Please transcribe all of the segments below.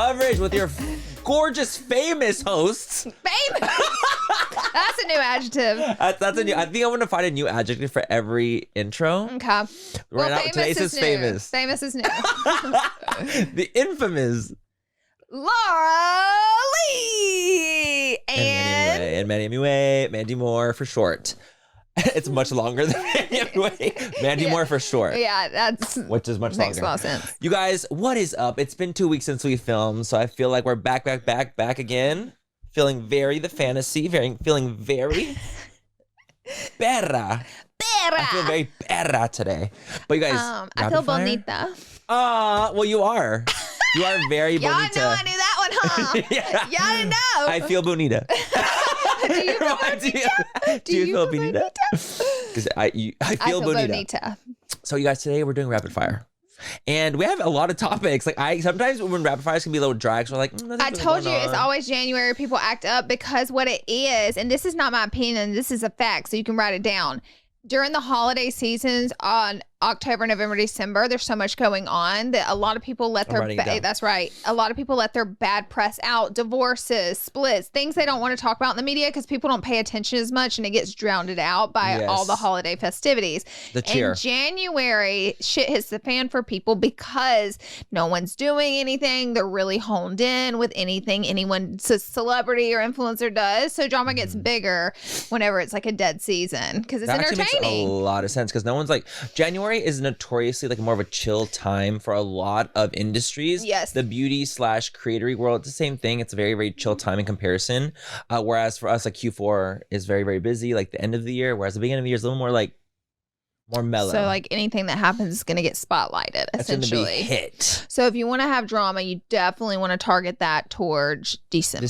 coverage with your gorgeous, famous hosts. Famous. That's a new adjective. That's a new. I think I'm gonna find a new adjective for every intro. Okay. Right Well, now, famous today's is is new. famous. Famous is new. The infamous Laura Lee and Mandy Moore for short. It's much longer than Mandy Moore for short. Yeah, that's which is much makes longer. a lot of sense. You guys, what is up? It's been 2 weeks since we filmed, so I feel like we're back again. Feeling very the fantasy, feeling very perra. I feel very perra today. But you guys, I feel bonita. Well, you are. You are very Y'all bonita. know I knew that one, huh? Yeah. Y'all didn't know. I feel bonita. Do you feel bonita? Do you feel bonita? Because I feel bonita. So you guys, today we're doing rapid fire. And we have a lot of topics. Like sometimes when rapid fires can be a little dry, so we're like, I told you it's always January. People act up because what it is, and this is not my opinion, this is a fact, so you can write it down. During the holiday seasons on October, November, December, there's so much going on that a lot of people let that's right. A lot of people let their bad press out, divorces, splits, things they don't want to talk about in the media because people don't pay attention as much and it gets drowned out by all the holiday festivities. The cheer. In January, shit hits the fan for people because no one's doing anything. They're really honed in with anything anyone, celebrity or influencer does. So drama gets bigger whenever it's like a dead season because it's entertaining. Makes a lot of sense because no one's like, January is notoriously like more of a chill time for a lot of industries. Yes. The beauty / creatory world, it's the same thing. It's a very, very chill time in comparison. Whereas for us, like Q4 is very, very busy, like the end of the year. Whereas the beginning of the year is a little more like more mellow. So like anything that happens is going to get spotlighted, essentially. It's gonna be hit. So if you want to have drama, you definitely want to target that towards December.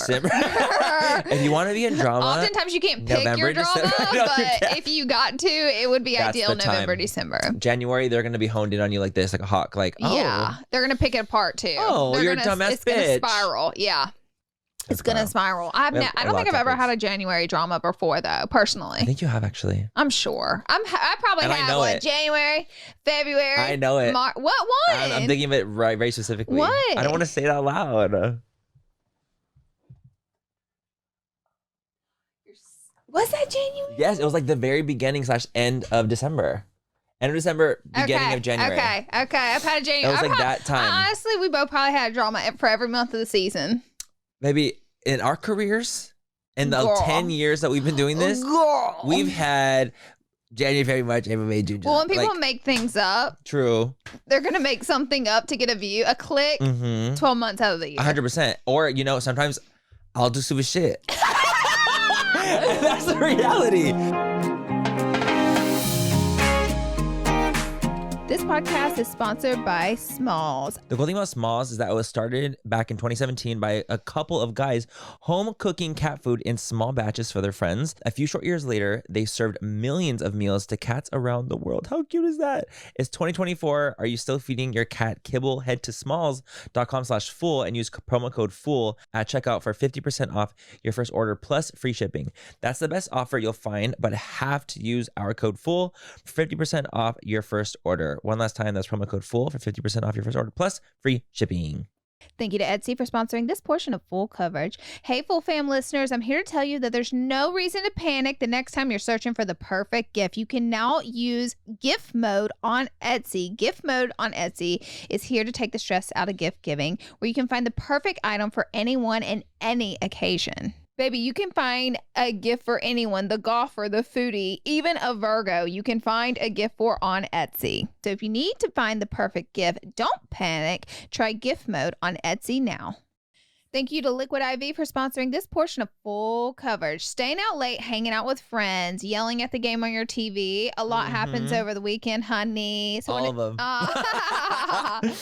If you want to be in drama, oftentimes you can't pick November, your drama, no, but if you got to, it would be ideal November, December. January, they're going to be honed in on you like this, like a hawk. Like, yeah, they're going to pick it apart too. You're a dumbass It's bitch. going to spiral. Yeah. It's going to spiral. I don't think I've ever had a January drama before, though, personally. I think you have, actually. I'm sure. I probably and have I know it. January, February. I know it. What one? I'm thinking of it very specifically. What? I don't want to say it out loud. Was that January? Yes, it was like the very beginning / end of December. End of December, beginning of January. Okay. I've had a January. It was like that time. Honestly, we both probably had drama for every month of the season. Maybe in our careers, in the 10 years that we've been doing this, we've had January, February, March, April, May, June, July. Well, when people make things up, true, they're going to make something up to get a view, a click, 12 months out of the year. 100%. Or, sometimes I'll do stupid shit. That's the reality. This podcast is sponsored by Smalls. The cool thing about Smalls is that it was started back in 2017 by a couple of guys home cooking cat food in small batches for their friends. A few short years later, they served millions of meals to cats around the world. How cute is that? It's 2024. Are you still feeding your cat kibble? Head to smalls.com/fool and use promo code FOOL at checkout for 50% off your first order plus free shipping. That's the best offer you'll find, but have to use our code FOOL for 50% off your first order. One last time, that's promo code FOOL for 50% off your first order plus free shipping. Thank you to Etsy for sponsoring this portion of Full Coverage. Hey, Full Fam listeners, I'm here to tell you that there's no reason to panic the next time you're searching for the perfect gift. You can now use gift mode on Etsy. Gift mode on Etsy is here to take the stress out of gift giving, where you can find the perfect item for anyone and any occasion. Baby, you can find a gift for anyone, the golfer, the foodie, even a Virgo. You can find a gift for on Etsy. So if you need to find the perfect gift, don't panic. Try gift mode on Etsy now. Thank you to Liquid IV for sponsoring this portion of Full Coverage. Staying out late, hanging out with friends, yelling at the game on your TV. A lot happens over the weekend, honey. So all of them.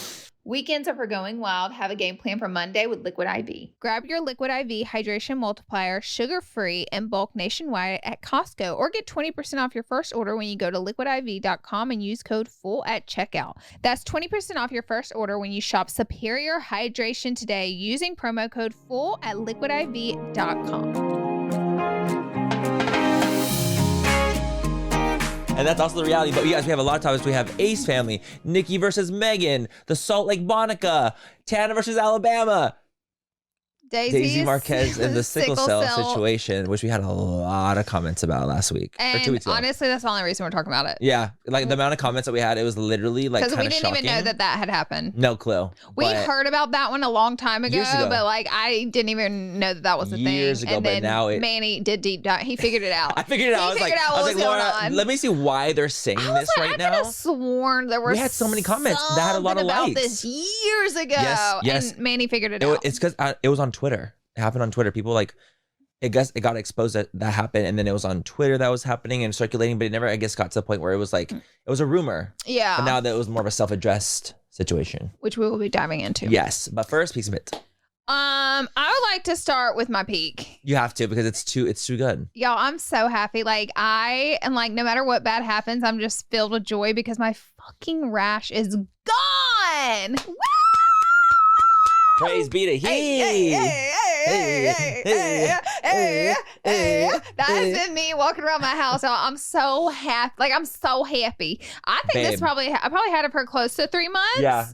Weekends are for going wild. Have a game plan for Monday with Liquid IV. Grab your Liquid IV Hydration Multiplier, sugar-free, and bulk nationwide at Costco, or get 20% off your first order when you go to liquidiv.com and use code FOOL at checkout. That's 20% off your first order when you shop Superior Hydration today using promo code FOOL at liquidiv.com. And that's also the reality. But you guys, we have a lot of topics. We have Ace Family, Nicki versus Megan, the Salt Lake Monica, Tana versus Alabama, Daisy Marquez and the sickle sickle cell cell. situation, which we had a lot of comments about last week or 2 And weeks ago. honestly, that's the only reason we're talking about it. Yeah, like the amount of comments that we had, it was literally like Because kind we of didn't shocking. even know that had happened. No clue. We But heard about that one a long time ago, Years ago. but like I didn't even know that was a thing. Years ago, and but then now Manny did deep dive. He figured it out. I figured it out. I was like, going Laura, on. let me see why they're saying this right I now. could have sworn there were We had so many comments that had a lot of something about likes. this years ago. Yes. And Manny figured it out. It's because it was on Twitter. It happened on Twitter. People like, it got exposed that happened, and then it was on Twitter that was happening and circulating, but it never, I guess, got to the point where it was like, it was a rumor. Yeah. But now that it was more of a self-addressed situation. Which we will be diving into. Yes. But first, piece of it. I would like to start with my peak. You have to, because it's too good. Y'all, I'm so happy. Like I am like, no matter what bad happens, I'm just filled with joy because my fucking rash is gone. Woo! Praise be to He. That has been me walking around my house. I'm so happy. Like I'm so happy. I think this Babe. I probably had it for close to 3 months. Yeah,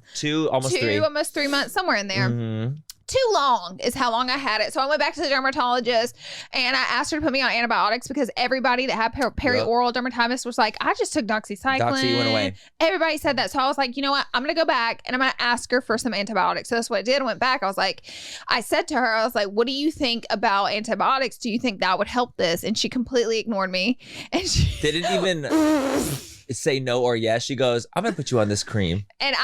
almost 3. Almost 3 months, somewhere in there. Mm-hmm. Too long is how long I had it. So I went back to the dermatologist and I asked her to put me on antibiotics because everybody that had perioral dermatitis was like, I just took doxycycline. Doxy went away. Everybody said that. So I was like, you know what? I'm going to go back and I'm going to ask her for some antibiotics. So that's what I did. I went back. I said to her, I was like, what do you think about antibiotics? Do you think that would help this? And she completely ignored me. And she Didn't even say no or yes. She goes, I'm going to put you on this cream. And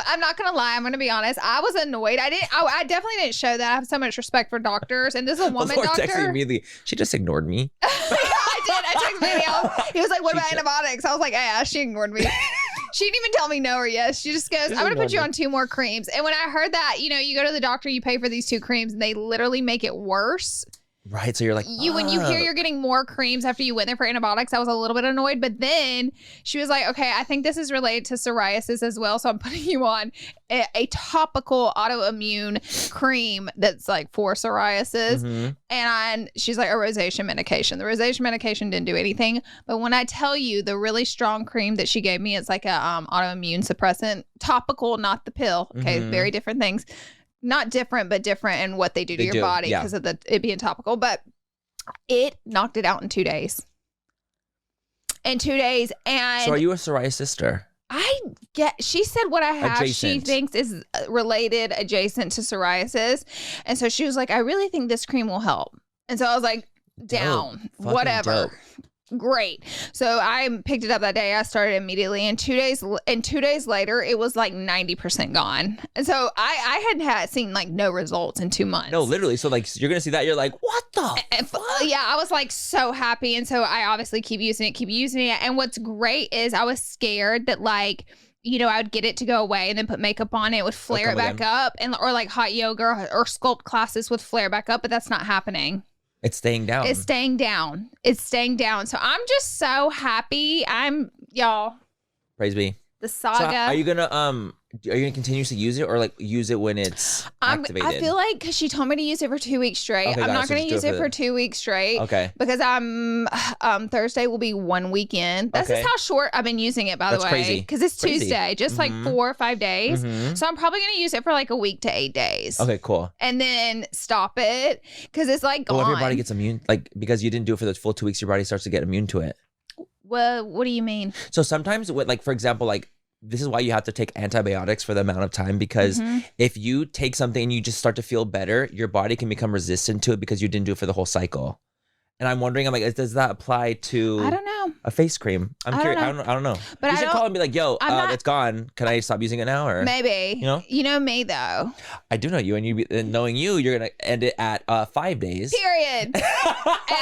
I'm not going to lie. I'm going to be honest. I was annoyed. I definitely didn't show that. I have so much respect for doctors. And this is a woman Lord doctor. texted me immediately. She just ignored me. Yeah, I did. I texted Manny. He was like, what about antibiotics? I was like, yeah, she ignored me. She didn't even tell me no or yes. She just goes, I'm going to put you on 2 more creams. And when I heard that, you go to the doctor, you pay for these 2 creams and they literally make it worse. Right. So you're like, when you hear you're getting more creams after you went there for antibiotics, I was a little bit annoyed. But then she was like, okay, I think this is related to psoriasis as well. So I'm putting you on a topical autoimmune cream that's like for psoriasis. Mm-hmm. And she's like, a rosacea medication. The rosacea medication didn't do anything. But when I tell you the really strong cream that she gave me, it's like a autoimmune suppressant, topical, not the pill. Okay. Mm-hmm. Very different things. Not different, but different in what they do to your body because of it being topical. But it knocked it out in 2 days. And so are you a psoriasis sister? she said what I have, Adjacent. she thinks is related, adjacent to psoriasis. And so she was like, I really think this cream will help. And so I was like, down, whatever. Dope. Great. So I picked it up that day. I started immediately. And 2 days later, it was like 90% gone. And so I had seen like no results in 2 months. No, literally. So like you're gonna see that, you're like, what the fuck? Yeah, I was like so happy. And so I obviously keep using it. And what's great is I was scared that like, I would get it to go away and then put makeup on it. It would flare it back up. Or like hot yoga or sculpt classes would flare back up. But that's not happening. It's staying down. It's staying down. So I'm just so happy. Y'all. Praise be. The saga. So are you gonna continuously use it or like use it when it's activated? I feel like because she told me to use it for 2 weeks straight. Okay, I'm not so going to just use do it it for 2 weeks straight. Okay. Because Thursday will be 1 weekend. That's Okay. just how short I've been using it, by the That's way. crazy. Because it's Crazy. Tuesday, just like 4 or 5 days. Mhm. So I'm probably going to use it for like a week to 8 days. Okay, cool. And then stop it because it's like But gone. what if your body gets immune? Like because you didn't do it for the full 2 weeks, your body starts to get immune to it. Well, what do you mean? So sometimes with like, for example, like this is why you have to take antibiotics for the amount of time, because if you take something and you just start to feel better, your body can become resistant to it because you didn't do it for the whole cycle. And I'm wondering, does that apply to I don't know. a face cream? I'm curious. I don't know. But you should call and be like, yo, it's gone. Can I stop using it now? Or Maybe. You know me though. I do know you, and knowing you're gonna end it at 5 days. Period. And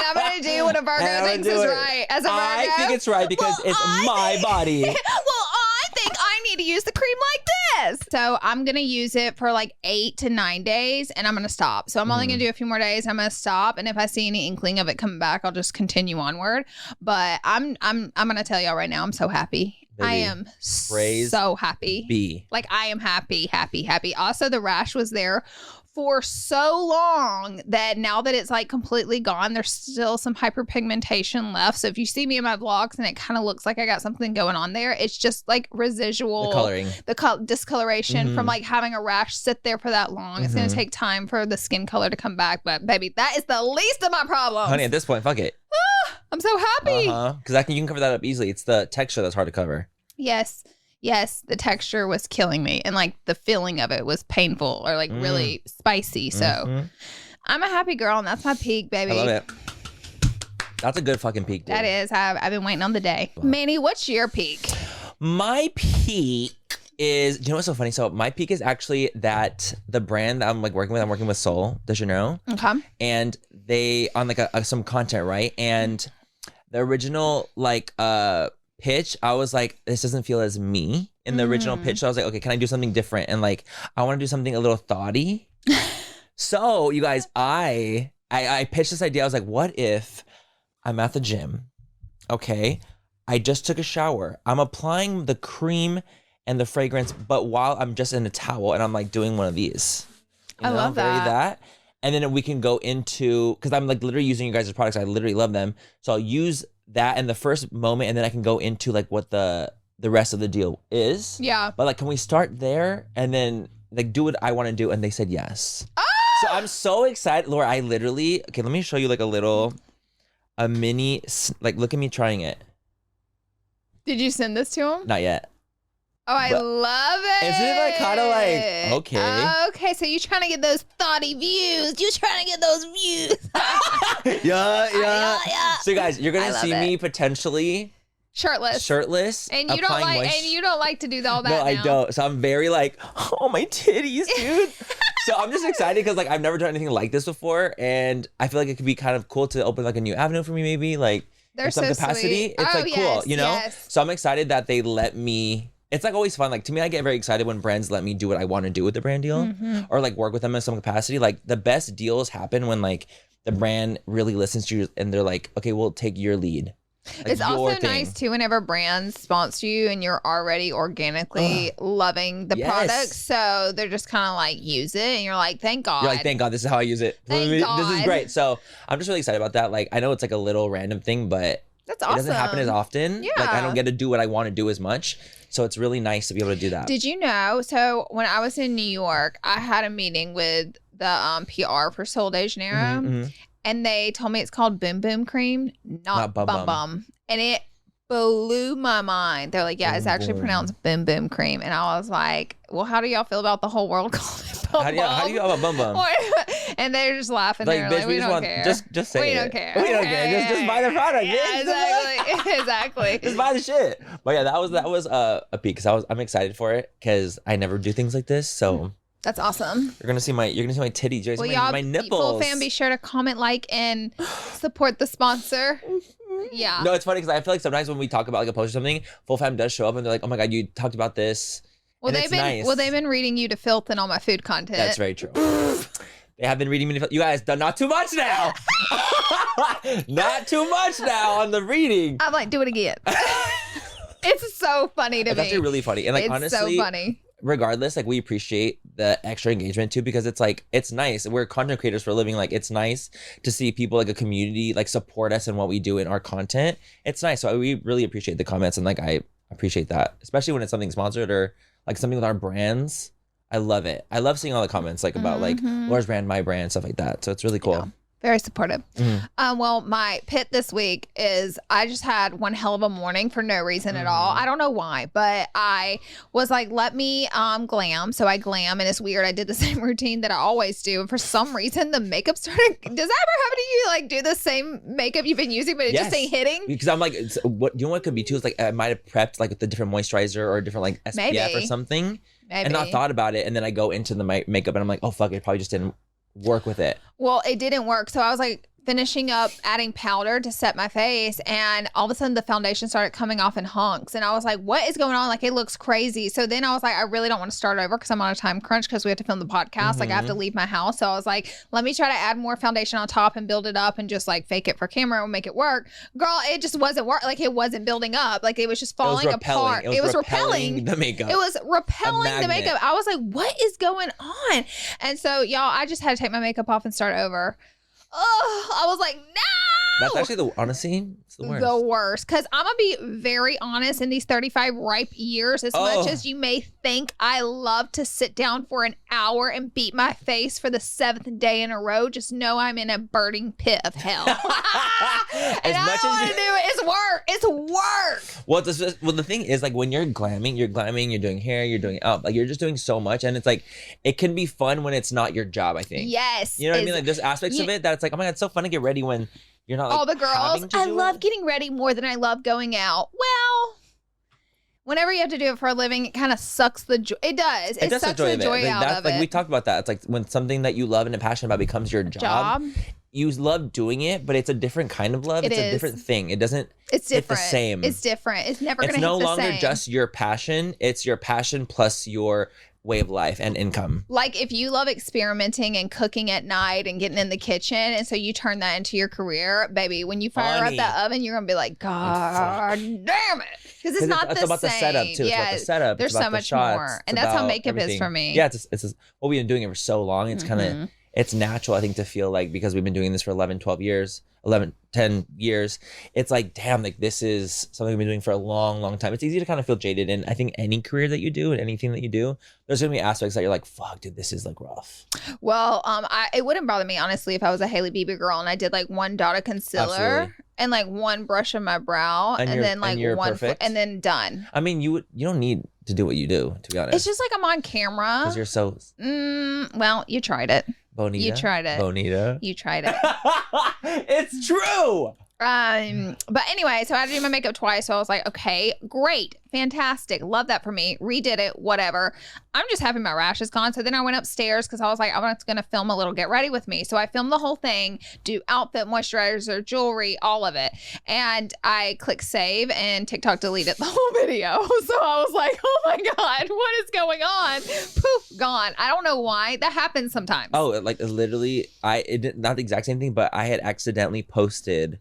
I'm gonna do what a Virgo thinks is right. As a Virgo, I think it's right because it's my body. Well, I think I need to use the cream like this. So I'm gonna use it for like 8 to 9 days, and I'm gonna stop. So I'm only gonna do a few more days. And I'm gonna stop, and if I see any inkling of it coming back, I'll just continue onward. But I'm gonna tell y'all right now, I'm so happy. Baby, I am so happy. Be Like I am happy. Also, the rash was there for so long that now that it's like completely gone, there's still some hyperpigmentation left. So if you see me in my vlogs and it kind of looks like I got something going on there, it's just like residual The coloring. Discoloration from like having a rash sit there for that long. It's going to take time for the skin color to come back. But baby, that is the least of my problems. Honey, at this point, fuck it. I'm so happy. Because you can cover that up easily. It's the texture that's hard to cover. Yes, the texture was killing me, and like the feeling of it was painful or like really spicy. So I'm a happy girl, and that's my peak, baby. I love it. That's a good fucking peak, dude. That is. I've been waiting on the day. Manny, what's your peak? My peak is, do you know what's so funny? So my peak is actually that the brand that I'm working with Soul, does you know? Okay. And they on like some content, right? And the original like pitch, I was like, this doesn't feel as me in the original pitch. So I was like, okay, can I do something different? And like, I want to do something a little thoughty. So you guys, I pitched this idea. I was like, what if I'm at the gym? Okay. I just took a shower. I'm applying the cream and the fragrance, but while I'm just in a towel and I'm like doing one of these. I love that. And then we can go into, because I'm like literally using you guys' products. I literally love them. So I'll use that in the first moment, and then I can go into like what the rest of the deal is. Yeah. But like, can we start there and then like do what I want to do? And they said yes. Ah! So I'm so excited. Laura, I literally, okay, let me show you like a mini, like look at me trying it. Did you send this to him? Not yet. Oh, I love it. Isn't it like kind of like, okay. Okay, so you're trying to get those thoughty views. You're trying to get those views. Yeah. So you guys, you're going to see me potentially shirtless. And you don't like to do all that. No, now. I don't. So I'm very like, oh, my titties, dude. So I'm just excited because like I've never done anything like this before, and I feel like it could be kind of cool to open like a new avenue for me, maybe like in some capacity. Sweet. It's like cool, you know? Yes. So I'm excited that they let me. It's like always fun. Like to me, I get very excited when brands let me do what I want to do with the brand deal or like work with them in some capacity. Like the best deals happen when like the brand really listens to you and they're like, okay, we'll take your lead. Like it's also nice too whenever brands sponsor you and you're already organically loving the product. So they're just kind of like, use it. And you're like, thank God. You're like, thank God, this is how I use it. Thank God. This is great. So I'm just really excited about that. Like, I know it's like a little random thing, but that's awesome. It doesn't happen as often. Yeah. Like, I don't get to do what I want to do as much. So it's really nice to be able to do that. Did you know? So when I was in New York, I had a meeting with the PR for Sol de Janeiro. And they told me it's called Boom Boom Cream, not Bum Bum. And it blew my mind. They're like, yeah, it's actually pronounced Boom Boom Cream. And I was like, well, how do y'all feel about the whole world calling it Bum Bum? How do you feel about Bum Bum? And they're just laughing. Like, they're bitch, like, we don't care. Just say we it. Don't care. We don't care. Just buy the product. Yeah, exactly. Exactly. Just buy the shit. But yeah, that was a peak because I'm excited for it because I never do things like this. So that's awesome. You're gonna see my titties. You're gonna see my nipples. Full fam, be sure to comment, like, and support the sponsor. Yeah. No, it's funny because I feel like sometimes when we talk about like a post or something, Full Fam does show up and they're like, "Oh my god, you talked about this." Well, they've been reading you to filth and all my food content. That's very true. They have been reading me to filth. You guys, not too much now. Not too much now on the reading. I'm like, do it again. It's so funny to me. It's actually really funny, and like it's honestly, so funny. Regardless, like we appreciate the extra engagement too because it's like it's nice. We're content creators for a living. Like it's nice to see people like a community like support us in what we do in our content. It's nice. So we really appreciate the comments and like I appreciate that, especially when it's something sponsored or like something with our brands. I love it. I love seeing all the comments like about like Laura's brand, my brand, stuff like that. So it's really cool. Yeah. Very supportive. Well, my pit this week is I just had one hell of a morning for no reason at all. I don't know why, but I was like, let me glam. So I glam, and it's weird. I did the same routine that I always do. And for some reason, the makeup started. Does that ever happen to you? Like do the same makeup you've been using, but it just ain't hitting? Because I'm like, what you know what could be too is like I might have prepped like the different moisturizer or a different like SPF or something. Maybe. And not thought about it. And then I go into the makeup and I'm like, oh fuck, it probably just didn't work with it. Well, it didn't work. So I was like finishing up adding powder to set my face, and all of a sudden the foundation started coming off in hunks, and I was like, what is going on? Like, it looks crazy. So then I was like, I really don't want to start over because I'm on a time crunch because we have to film the podcast. Like, I have to leave my house. So I was like, let me try to add more foundation on top and build it up and just like fake it for camera and make it work. Girl, it just wasn't work. Like, it wasn't building up. Like, it was just falling apart. It was repelling the makeup. It was repelling the makeup. I was like, what is going on? And so, y'all, I just had to take my makeup off and start over. Oh, I was like, no. That's actually honestly, it's the worst. The worst. Because I'm going to be very honest, in these 35 ripe years, as much as you may think I love to sit down for an hour and beat my face for the 7th day in a row, just know I'm in a burning pit of hell. And I don't want to do it. It's work. It's work. Well, the thing is, like, when you're glamming, you're doing hair, you're doing up. Like, you're just doing so much. And it's like, it can be fun when it's not your job, I think. Yes. You know what I mean? Like, there's aspects of it that it's like, oh my God, it's so fun to get ready when you're not like all the girls. I love getting ready more than I love going out. Well, whenever you have to do it for a living, it kind of sucks the joy. It does. It sucks the joy out of it. Like, we talked about that. It's like when something that you love and are passionate about becomes your job. You love doing it, but it's a different kind of love. It's a different thing. It doesn't hit the same. It's different. It's never going to hit the same. It's no longer just your passion. It's your passion plus your way of life and income. Like, if you love experimenting and cooking at night and getting in the kitchen, and so you turn that into your career, baby, when you fire up that oven, you're gonna be like, God damn it, because it's not the same. It's about the setup too. It's about the setup. There's so much more, and that's how makeup is for me. Yeah, it's well, we've been doing it for so long. It's kind of it's natural, I think, to feel like, because we've been doing this for 10 years, it's like, damn, like, this is something we've been doing for a long time. It's easy to kind of feel jaded. And I think any career that you do and anything that you do, there's going to be aspects that you're like, fuck, dude, this is like rough. Well, it wouldn't bother me, honestly, if I was a Hailey Bieber girl and I did like one dot of concealer and like one brush on my brow and then like one, and then done. I mean, you don't need to do what you do, to be honest. It's just like I'm on camera. Because you're so... well, you tried it. Bonita. You tried it. Bonita. You tried it. It's true. But anyway, so I had to do my makeup twice. So I was like, okay, great. Fantastic. Love that for me. Redid it, whatever. I'm just happy my rash is gone. So then I went upstairs because I was like, I was going to film a little Get Ready With Me. So I filmed the whole thing, do outfit, moisturizer, jewelry, all of it. And I clicked save and TikTok deleted the whole video. So I was like, oh my God, what is going on? Poof, gone. I don't know why. That happens sometimes. Oh, like literally, not the exact same thing, but I had accidentally posted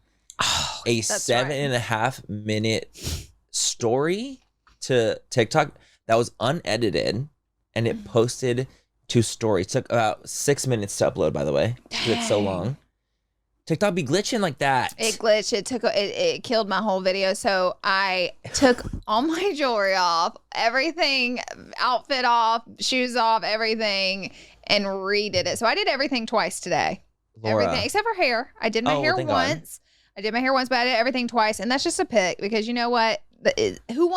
a 7.5 minute story to TikTok that was unedited, and it posted to story. It took about 6 minutes to upload, by the way. It's so long. TikTok be glitching like that. It glitched. It killed my whole video. So I took all my jewelry off, everything, outfit off, shoes off, everything, and redid it. So I did everything twice today. Laura. Everything except for hair. I did my hair once. God. I did my hair once, but I did everything twice, and that's just a pick because you know what? Who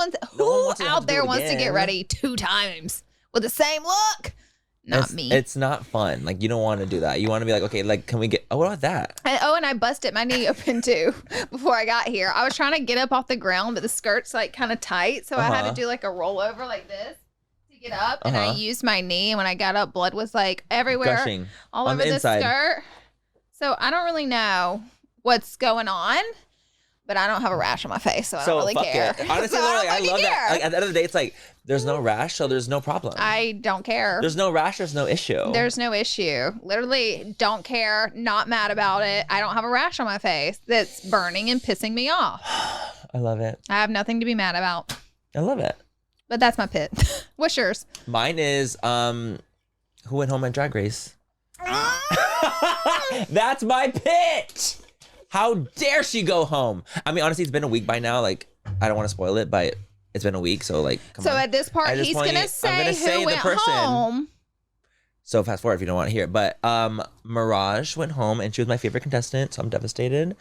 out there wants to get ready 2 times with the same look? Not me. It's not fun. Like, you don't want to do that. You want to be like, okay, like, can we get? Oh, what about that? And I busted my knee open too before I got here. I was trying to get up off the ground, but the skirt's like kind of tight, so I had to do like a rollover like this to get up, and I used my knee. And when I got up, blood was like everywhere, gushing all over the skirt. So I don't really know what's going on, but I don't have a rash on my face, so I don't really care. Honestly, I love that. Like, at the end of the day, it's like there's no rash, so there's no problem. I don't care. There's no rash, there's no issue. There's no issue. Literally, don't care, not mad about it. I don't have a rash on my face that's burning and pissing me off. I love it. I have nothing to be mad about. I love it. But that's my pit. What's yours? Mine is who went home on Drag Race. That's my pit. How dare she go home? I mean, honestly, it's been a week by now. Like, I don't want to spoil it, but it's been a week. So, like, come on. So, at this part, he's going to say who went home. So, fast forward if you don't want to hear it. But Mirage went home, and she was my favorite contestant. So, I'm devastated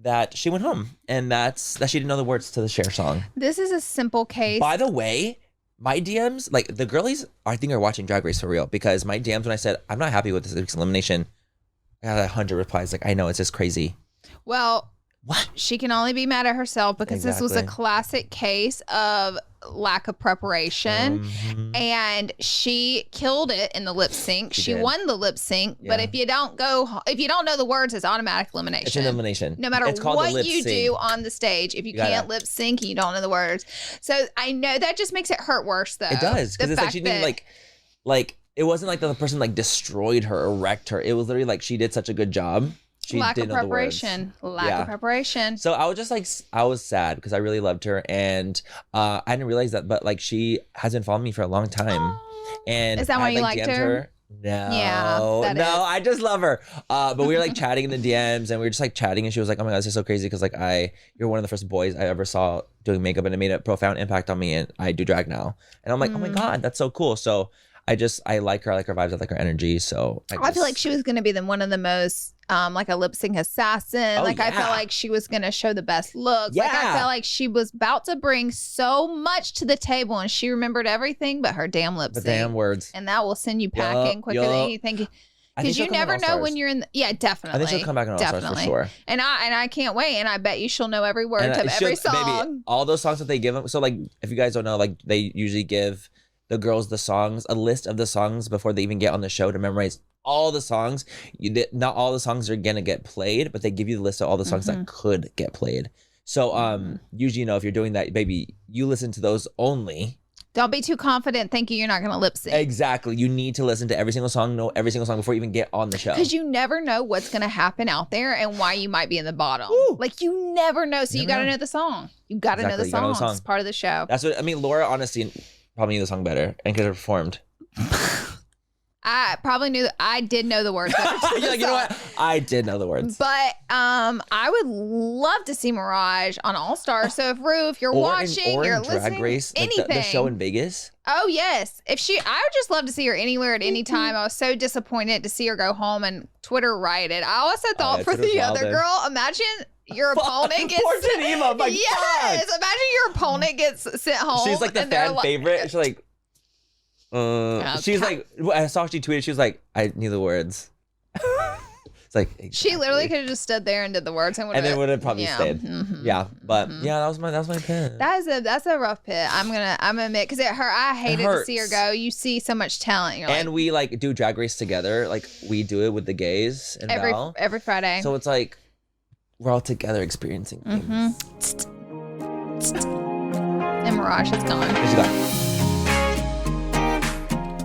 that she went home. And that she didn't know the words to the Cher song. This is a simple case. By the way, my DMs, like, the girlies, I think, are watching Drag Race for real. Because my DMs, when I said, I'm not happy with this week's elimination, I got 100 replies. Like, I know, it's just crazy. Well, What? She can only be mad at herself because this was a Exactly. classic case of lack of preparation. And she killed it in the lip sync. She did. won the lip sync. But Yeah. if you don't know the words, it's automatic elimination. It's an elimination. No matter It's called what the lip you sync. do on the stage, if you gotta- can't lip sync, you don't know the words. So I know that just makes it hurt worse, though. It does, because The it's like fact she didn't that- like it wasn't like the person like destroyed her or wrecked her. It was literally like she did such a good job. She lack of didn't know the words. preparation. Lack of preparation. So I was just like, I was sad because I really loved her, and I didn't realize that, but like she has been following me for a long time, and Is that why I, you liked DM'd her? No, Yeah, that no, is. I just love her. But we were like chatting in the DMs, and we were just like chatting, and she was like, "Oh my god, this is so crazy because like you're one of the first boys I ever saw doing makeup, and it made a profound impact on me, and I do drag now." And I'm like, "Oh my god, that's so cool." So I like her. I like her vibes. I like her energy. So I feel like she was going to be one of the most like a lip sync assassin. Oh, I felt yeah. like she was going to show the best looks. Like I Yeah. felt like she was about to bring so much to the table, and she remembered everything but her damn lip the sync. damn words. And that will send you packing quicker than you think. I think Because you she'll come in never know All-Stars. when you're in. Yeah, definitely. I think she'll come back in All Stars for sure. And I can't wait. And I bet you she'll know every word And, of every she'll- song. Baby, all those songs that they give them. So like, if you guys don't know, like they usually give the girls the songs, a list of the songs before they even get on the show to memorize all the songs. Not all the songs are gonna get played, but they give you the list of all the songs that could get played. So usually, if you're doing that, baby, you listen to those only. Don't be too confident thinking you're not going to lip sync. Exactly. You need to listen to every single song, know every single song before you even get on the show. Because you never know what's going to happen out there and why you might be in the bottom. Woo. Like, you never know. So you Never got to know. know the song. You got to know the Exactly. You gotta know the song. song. It's part of the show. That's what I mean. Laura honestly probably knew the song better and could have performed. I probably knew. I did know the words. better to the You're like, you know song. what? I did know the words. But I would love to see Mirage on All Stars. So if you're watching, or you're in listening, Drag Race, like anything. the show in Vegas. Oh yes, I would just love to see her anywhere at any time. I was so disappointed to see her go home and Twitter rioted. I also thought yeah, for Twitter's the wild other then. girl, imagine your opponent gets Poor Tanima, my yes, God. imagine your opponent gets sent home. She's like the and they're fan favorite. She's like, she's like, I saw she tweeted. She was like, I knew the words. It's like She literally exactly. could have just stood there and did the words and then would have probably stayed. mhm. Yeah, but yeah, that was my pin. That's a rough pit. I'm gonna admit because it hurt. I hated to see her hurts. go. You see so much talent. You're And like we like do Drag Race together. Like we do it with the gays and Val. every Friday. So it's like we're all together experiencing things. And Mirage is gone. What you got?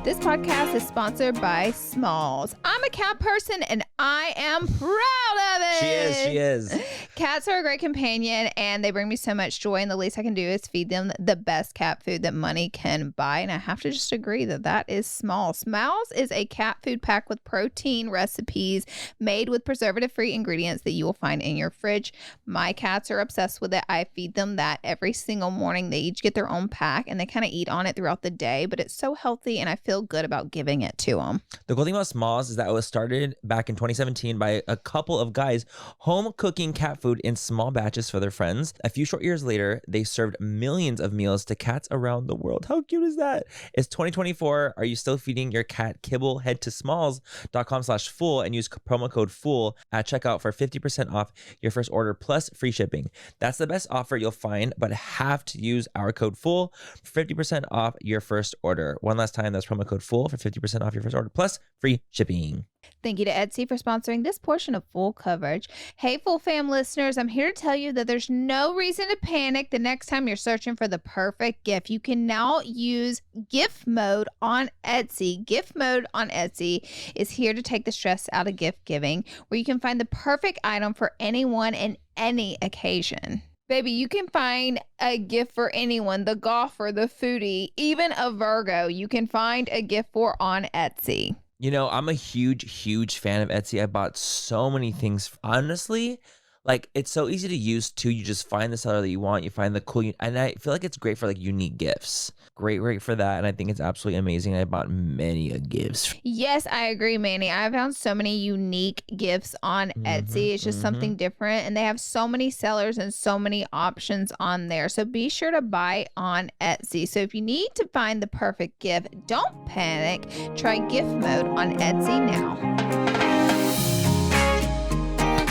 This podcast is sponsored by Smalls. I'm a cat person and I am proud of it. She is. Cats are a great companion and they bring me so much joy, and the least I can do is feed them the best cat food that money can buy. And I have to just agree that is Smalls. Smalls is a cat food packed with protein recipes made with preservative-free ingredients that you will find in your fridge. My cats are obsessed with it. I feed them that every single morning. They each get their own pack and they kind of eat on it throughout the day, but it's so healthy and I feel good about giving it to them. The cool thing about Smalls is that it was started back in 2017 by a couple of guys home cooking cat food in small batches for their friends. A few short years later, they served millions of meals to cats around the world. How cute is that? It's 2024. Are you still feeding your cat kibble? Head to smalls.com/fool and use promo code FOOL at checkout for 50% off your first order plus free shipping. That's the best offer you'll find, but have to use our code FOOL for 50% off your first order. One last time, that's promo code FOOL for 50% off your first order plus free shipping. Thank you to Etsy for sponsoring this portion of Full Coverage. Hey, Full Fam listeners, I'm here to tell you that there's no reason to panic the next time you're searching for the perfect gift. You can now use gift mode on Etsy. Gift mode on Etsy is here to take the stress out of gift giving, where you can find the perfect item for anyone and any occasion. Baby, you can find a gift for anyone, the golfer, the foodie, even a Virgo. You can find a gift for on Etsy. You know, I'm a huge fan of Etsy. I bought so many things. Honestly, like it's so easy to use too. You just find the seller that you want. You find the cool, and I feel like it's great for like unique gifts. Great for that. And I think it's absolutely amazing. I bought many gifts. Yes, I agree, Manny. I found so many unique gifts on Etsy. It's just something different. And they have so many sellers and so many options on there. So be sure to buy on Etsy. So if you need to find the perfect gift, don't panic. Try gift mode on Etsy now.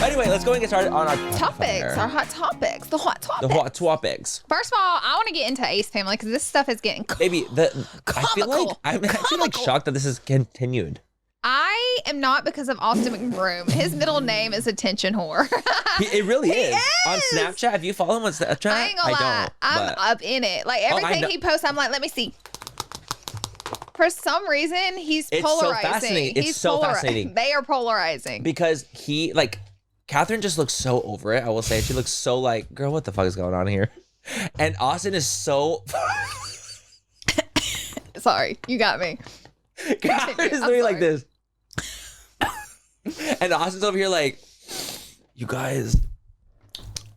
Anyway, let's go and get started on our Topics, our hot topics, the hot topics. The hot topics. First of all, I want to get into Ace Family because this stuff is getting Baby, I feel like I'm actually like shocked that this is continued. I am not because of Austin McBroom. His middle name is Attention Whore. It really is. Is. On Snapchat, if you follow him on Snapchat, I ain't gonna lie. I'm up in it. Like everything he posts, I'm like, let me see. For some reason, he's polarizing. So fascinating. It's so fascinating. They are polarizing. Because he, like, Catherine just looks so over it, I will say. She looks so like, girl, what the fuck is going on here? And Austin is so... Sorry, you got me. Catherine is doing like this. And Austin's over here like, you guys,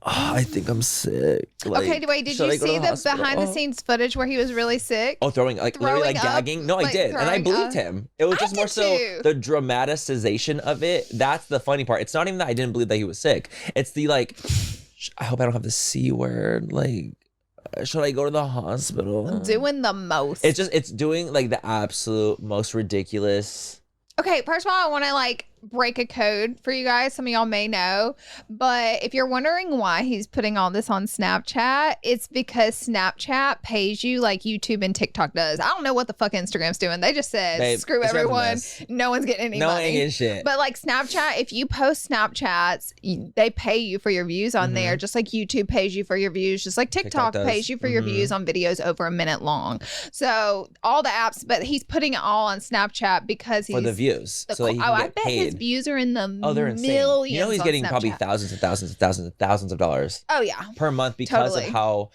I think I'm sick. Like, okay, wait, did you see the behind the scenes footage where he was really sick? Oh, literally like gagging? No, I did. And I believed him. It was just more so the dramatization of it. That's the funny part. It's not even that I didn't believe that he was sick. It's the like, I hope I don't have the C word. Like, should I go to the hospital? Doing the most. It's doing like the absolute most ridiculous. Okay, first of all, I want to like break a code for you guys. Some of y'all may know, but if you're wondering why he's putting all this on Snapchat, it's because Snapchat pays you like YouTube and TikTok does. I don't know what the fuck Instagram's doing. They just said, babe, screw everyone. No one's getting any money. No one ain't getting shit. But like Snapchat, if you post Snapchats, they pay you for your views on there, just like YouTube pays you for your views, just like TikTok pays you for your views on videos over a minute long. So all the apps, but he's putting it all on Snapchat because he's... For the views. So that he can get paid. His views are in the they're millions. Insane. You know he's getting probably thousands and thousands and thousands and thousands of dollars. Oh yeah, per month because of how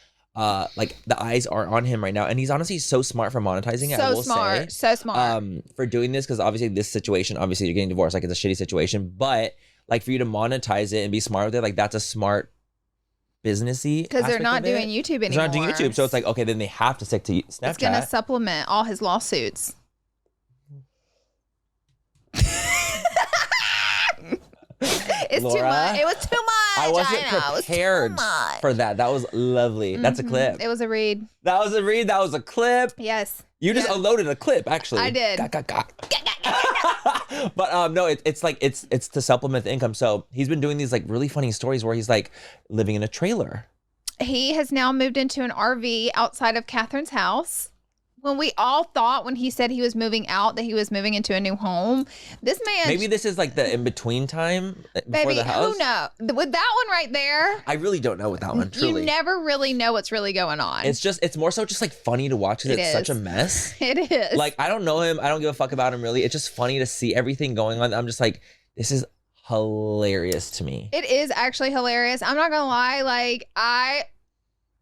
like the eyes are on him right now, and he's honestly so smart for monetizing it. So smart for doing this, because obviously this situation, obviously you're getting divorced, like it's a shitty situation, but like for you to monetize it and be smart with it, like that's a smart businessy. Because they're not doing YouTube anymore. They're not doing YouTube, so it's like okay, then they have to stick to Snapchat. It's gonna supplement all his lawsuits. It's Laura, too much. It was too much. I wasn't prepared for that. That was lovely. That's a clip. It was a read. That was a read. That was a clip. Yes. You just unloaded a clip, actually. I did. But no, it's like it's to supplement the income. So he's been doing these like really funny stories where he's like living in a trailer. He has now moved into an RV outside of Catherine's house. When we all thought when he said he was moving out that he was moving into a new home, this man... Maybe this is like the in-between time before the house? Who knows? With that one right there... I really don't know with that one, truly. You never really know what's really going on. It's more so just like funny to watch because it's such a mess. It is. Like, I don't know him. I don't give a fuck about him, really. It's just funny to see everything going on. I'm just like, this is hilarious to me. It is actually hilarious. I'm not going to lie. Like, I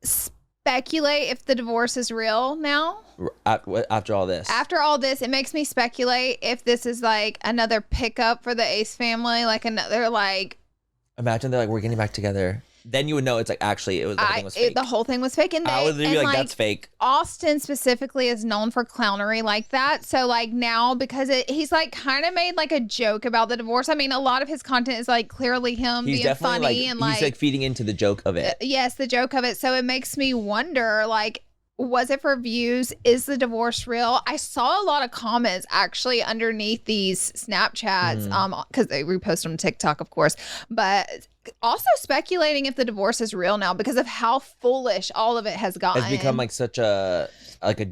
speculate if the divorce is real now. After all this. After all this, it makes me speculate if this is like another pickup for the Ace family, like another like... Imagine they're like, we're getting back together. Then you would know it's like, actually, the whole thing was fake. The whole thing was fake. And I would be like, that's fake. Austin specifically is known for clownery like that. So like now, because he's like kind of made like a joke about the divorce. I mean, a lot of his content is like clearly him being funny and like... He's like feeding into the joke of it. Yes, the joke of it. So it makes me wonder like... Was it for views? Is the divorce real? I saw a lot of comments actually underneath these Snapchats, because they repost them on TikTok, of course, but also speculating if the divorce is real now because of how foolish all of it has gotten. It's become like such a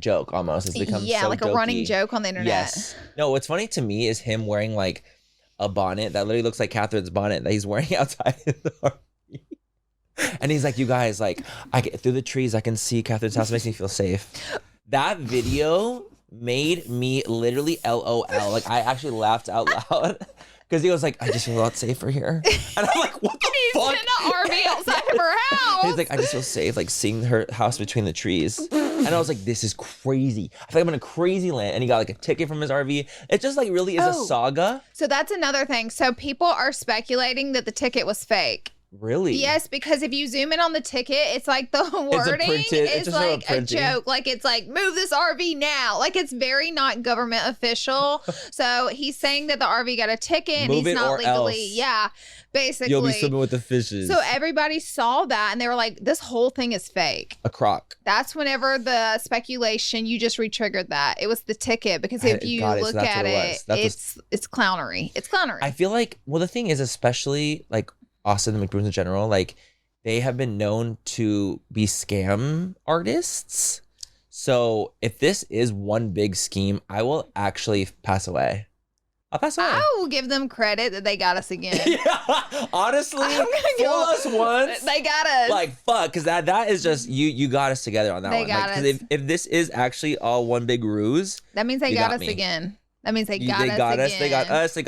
joke almost. It's become so like jokey. A running joke on the internet. Yes. No, what's funny to me is him wearing like a bonnet that literally looks like Catherine's bonnet that he's wearing outside the RV. And he's like, you guys, like, I get through the trees, I can see Catherine's house. It makes me feel safe. That video made me literally LOL. Like, I actually laughed out loud because he was like, I just feel a lot safer here. And I'm like, what the fuck? He's in an RV outside of her house. He's like, I just feel safe, like, seeing her house between the trees. And I was like, this is crazy. I feel like I'm in a crazy land. And he got, like, a ticket from his RV. It just, like, really is a saga. So that's another thing. So people are speculating that the ticket was fake. Really? Yes, because if you zoom in on the ticket, it's like the wording is like a joke. Like it's like, move this RV now. Like it's very not government official. So he's saying that the RV got a ticket and Move he's it not or legally. else. Yeah, basically. You'll be swimming with the fishes. So everybody saw that and they were like, this whole thing is fake. A crock. That's whenever the speculation, you just re-triggered that. It was the ticket because if you look at it, it's clownery. It's clownery. I feel like, well, the thing is, especially like Austin and McBrooms in general, like they have been known to be scam artists. So if this is one big scheme, I will actually pass away. I'll pass away. I will give them credit that they got us again. Yeah, honestly, fool us once. They got us. Like, fuck, because that is just, you got us together on that one. They got us. Because if this is actually all one big ruse, that means they got us again. That means they got us again. They got us. They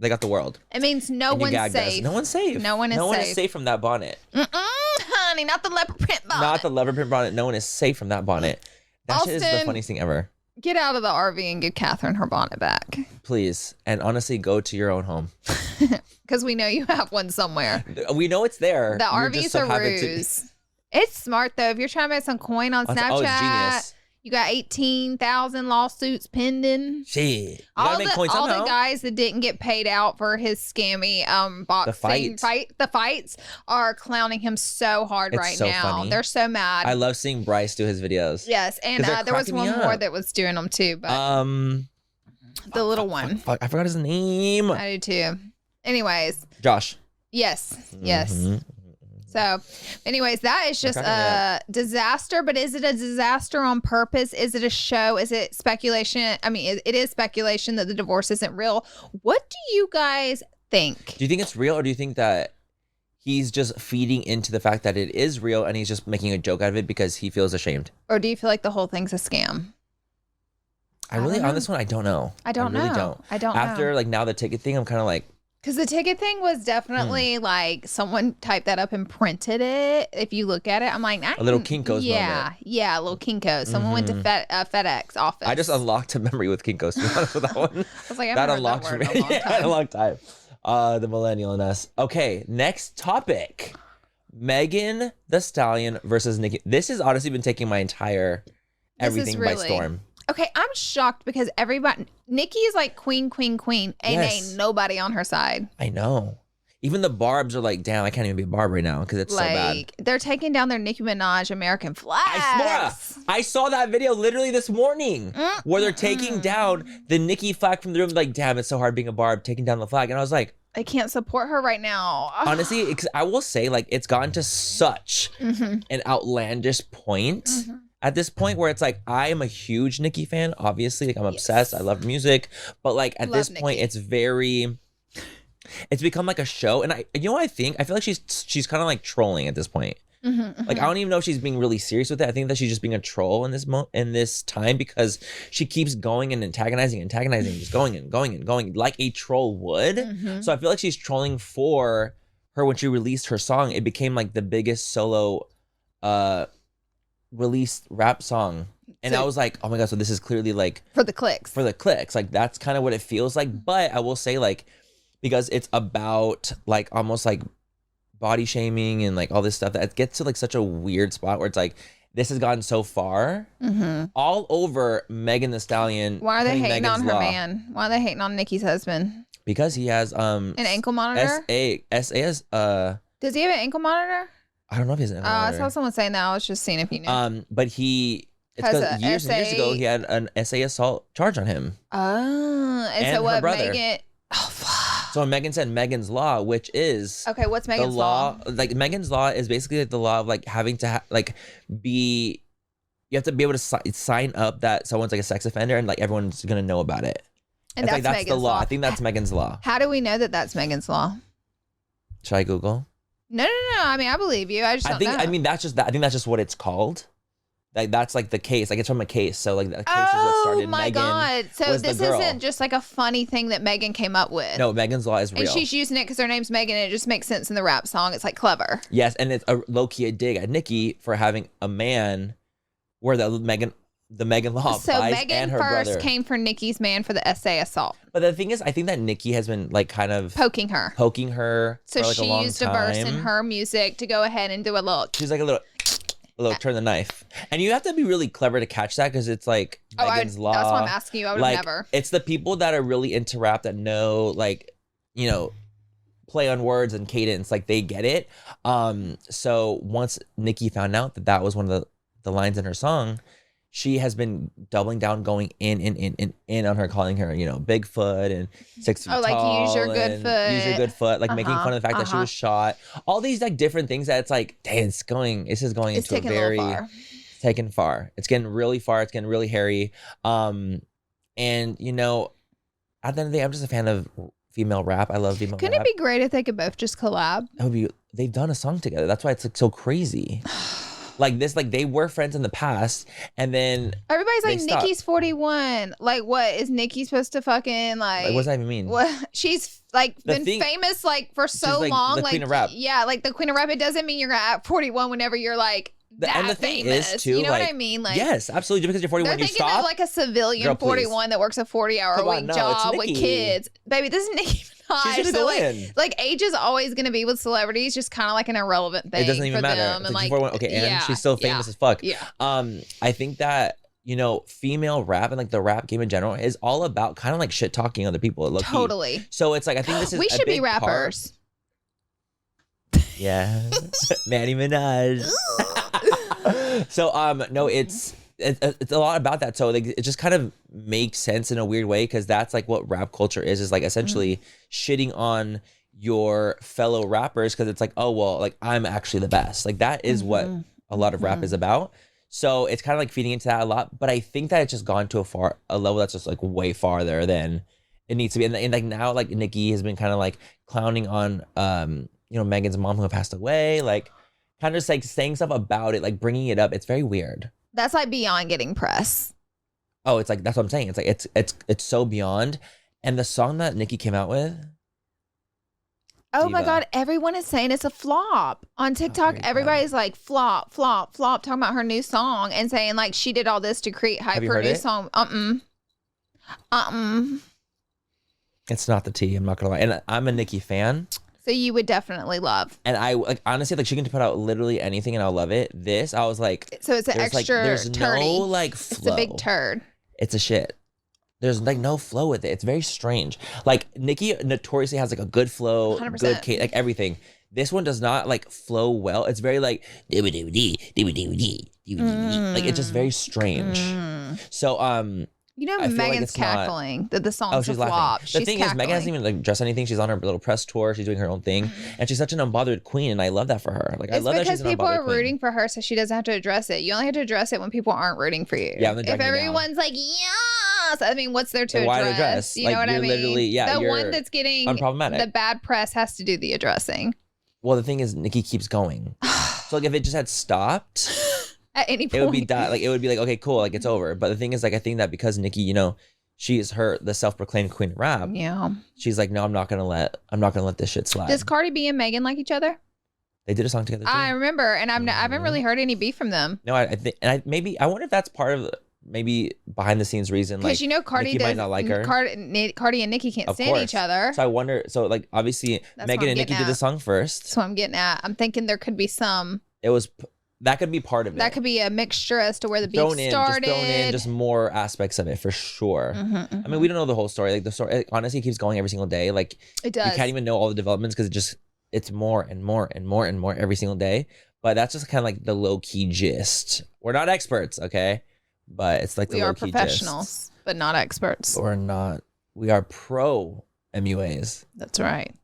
got the world. It means no one's safe. No one's safe. No one is safe from that bonnet. Honey, not the leopard print bonnet. Not the leopard print bonnet. No one is safe from that bonnet. That shit is the funniest thing ever. Get out of the RV and give Catherine her bonnet back. Please. And honestly, go to your own home. Because we know you have one somewhere. We know it's there. The RV's a ruse. It's smart, though. If you're trying to make some coin on Snapchat. Oh, it's genius. You got 18,000 lawsuits pending. Shit. All the guys that didn't get paid out for his scammy boxing the fights are clowning him so hard right now. Funny. They're so mad. I love seeing Bryce do his videos. Yes, and there was one more that was doing them too, but the little one. Fuck, I forgot his name. I do too. Anyways. Josh. Yes. Yes. So, anyways, that is just a disaster. But is it a disaster on purpose? Is it a show? Is it speculation? I mean, it is speculation that the divorce isn't real. What do you guys think? Do you think it's real, or do you think that he's just feeding into the fact that it is real and he's just making a joke out of it because he feels ashamed? Or do you feel like the whole thing's a scam? On this one, I don't know. I don't know. After like now the ticket thing, I'm kind of like. Because the ticket thing was definitely like someone typed that up and printed it. If you look at it, I'm like, a little Kinko's moment. Yeah, a little Kinko's. Someone went to FedEx office. I just unlocked a memory with Kinko's, to be honest with that one. I was like, that unlocked for me. A long time. The millennial in us. Okay, next topic. Megan Thee Stallion versus Nicki. This has honestly been taking my entire everything by storm. Okay, I'm shocked because Nicki is like queen, and ain't nobody on her side. I know. Even the Barbs are like, damn, I can't even be a Barb right now because it's so bad. They're taking down their Nicki Minaj American flag. I saw that video literally this morning where they're taking down the Nicki flag from the room. Like, damn, it's so hard being a Barb, taking down the flag. And I was like, I can't support her right now. Honestly, I will say, like, it's gotten to such an outlandish point. At this point where it's like, I am a huge Nicki fan, obviously. Like, I'm obsessed. I love her music. But like at this point, it's become like a show. And you know what I think? I feel like she's kind of like trolling at this point. Like, I don't even know if she's being really serious with it. I think that she's just being a troll in this time because she keeps going and antagonizing, just going and going like a troll would. So I feel like she's trolling for her when she released her song. It became like the biggest solo released rap song, and I was like, oh my god, so this is clearly like for the clicks, like that's kind of what it feels like. But I will say, like, because it's about like almost like body shaming and like all this stuff, that it gets to like such a weird spot where it's like this has gotten so far all over Megan Thee Stallion. Why are they hating on her man? Why are they hating on Nicki's husband? Because he has an ankle monitor. SA has does he have an ankle monitor? I don't know if he has an ankle monitor. I saw someone saying that. I was just seeing if you knew. But it's because years and years ago he had an SA assault charge on him. And so what Megan? Oh, fuck. So when Megan said Megan's Law, which is okay, what's Megan's Law? Like Megan's Law is basically like the law of like having to you have to be able to sign up that someone's like a sex offender and like everyone's gonna know about it. And that's Megan's the law. I think that's Megan's Law. How do we know that that's Megan's Law? Should I Google? No. I mean, I believe you. I don't know. I mean, that's just that. I think that's just what it's called. Like that's like the case. Like it's from a case. So like that case is what started. Oh my god! So this isn't just like a funny thing that Megan came up with. No, Megan's Law is real. And she's using it because her name's Megan, and it just makes sense in the rap song. It's like clever. Yes, and it's a low key a dig at Nicki for having a man where the Megan Law. So applies Megan and her first brother came for Nicki's man for the SA assault. But the thing is, I think that Nicki has been like kind of poking her. So for like she a long used time. A verse in time. her music to go ahead and do a little. She's like a little turn the knife. And you have to be really clever to catch that because it's like Megan's Law. That's why I'm asking you. I would have never. It's the people that are really into rap that know, like, you know, play on words and cadence, like they get it. So once Nicki found out that that was one of the lines in her song, she has been doubling down, going in on her, calling her, you know, Bigfoot and 6 feet tall. Like use your good foot. Like making fun of the fact that she was shot. All these like different things that it's like, dang, it's into a very, it's taken far. It's getting really far. It's getting really hairy. And you know, at the end of the day, I'm just a fan of female rap. I love female rap. Couldn't it be great if they could both just collab? That would be. They've done a song together. That's why it's like so crazy. Like this, like they were friends in the past, and then everybody's like, Nicki's 41. Like, what is Nicki supposed to fucking like? What does that even mean? What she's like been famous like for so long, the queen of rap. Yeah, like the queen of rap. It doesn't mean you're at 41 whenever you're like. And the thing famous. Is, too, you know what I mean? Like, yes, absolutely. Just because you're 41, you stop. Of like a civilian girl, 41 that works a 40-hour-a-week job with kids. Baby, this is Nicki Minaj. She's so like age is always going to be with celebrities, just kind of like an irrelevant thing. It doesn't even matter. Them. And like, okay, and she's still famous as fuck. Yeah. I think that, you know, female rap and like the rap game in general is all about kind of like shit talking other people. Totally. So it's like, I think this is we should be rappers. Yeah. Manny Minaj. So no, it's a lot about that. So like, it just kind of makes sense in a weird way because that's like what rap culture is like essentially shitting on your fellow rappers because it's like, oh well, like I'm actually the best. Like that is what a lot of rap is about. So it's kind of like feeding into that a lot. But I think that it's just gone to a level that's just like way farther than it needs to be. And like now, like Nicki has been kind of like clowning on you know, Megan's mom who passed away, like kind of just like saying stuff about it, like bringing it up. It's very weird. That's like beyond getting press. Oh, it's like, that's what I'm saying. It's like, it's so beyond. And the song that Nicki came out with. Oh my God. Everyone is saying it's a flop on TikTok. Everybody's like flop, talking about her new song and saying like she did all this to create hype for her new song. It's not the tea. I'm not going to lie. And I'm a Nicki fan. So you would definitely love. And I like honestly like she can put out literally anything and I'll love it. This I was like, so it's an extra like, there's turdy. No like flow. It's a big turd. It's a shit. There's like no flow with it. It's very strange. Like Nicki notoriously has like a good flow, 100%. good like everything. This one does not like flow well. It's very like like it's just very strange. So you know, Megan's like cackling that the song's a flop. The thing is, Megan hasn't even like dressed anything. She's on her little press tour. She's doing her own thing, and she's such an unbothered queen. And I love that for her. Like I love that she's an unbothered queen. It's because people are rooting for her, so she doesn't have to address it. You only have to address it when people aren't rooting for you. Yeah, if everyone's like, yes, I mean, what's there to why address? You like, know what I mean? Literally, yeah, the one that's getting unproblematic. The bad press has to do the addressing. Well, the thing is, Nicki keeps going. So like, if it just had stopped. At any point. It would be done. Like it would be like, okay, cool, like it's over. But the thing is, like I think that because Nicki, you know, she is the self-proclaimed queen of rap. Yeah. She's like, no, I'm not gonna let this shit slide. Does Cardi B and Megan like each other? They did a song together too. I remember, and I haven't really heard any beef from them. No, I think, and I wonder if that's part of maybe behind the scenes reason. Like, you know, Cardi might not like her. Cardi and Nicki can't stand each other. So I wonder. So like, obviously, Megan and Nicki did the song first. That's what I'm getting at. I'm thinking there could be some. That could be part of it. That could be a mixture as to where the beef started. Just thrown in just more aspects of it for sure. I mean, we don't know the whole story. Like the story, honestly, keeps going every single day. Like it does. You can't even know all the developments because it's more and more and more and more every single day. But that's just kind of like the low key gist. We're not experts, okay? But it's like the low key gist. We are professionals, but not experts. We're not. We are pro MUAs. That's right.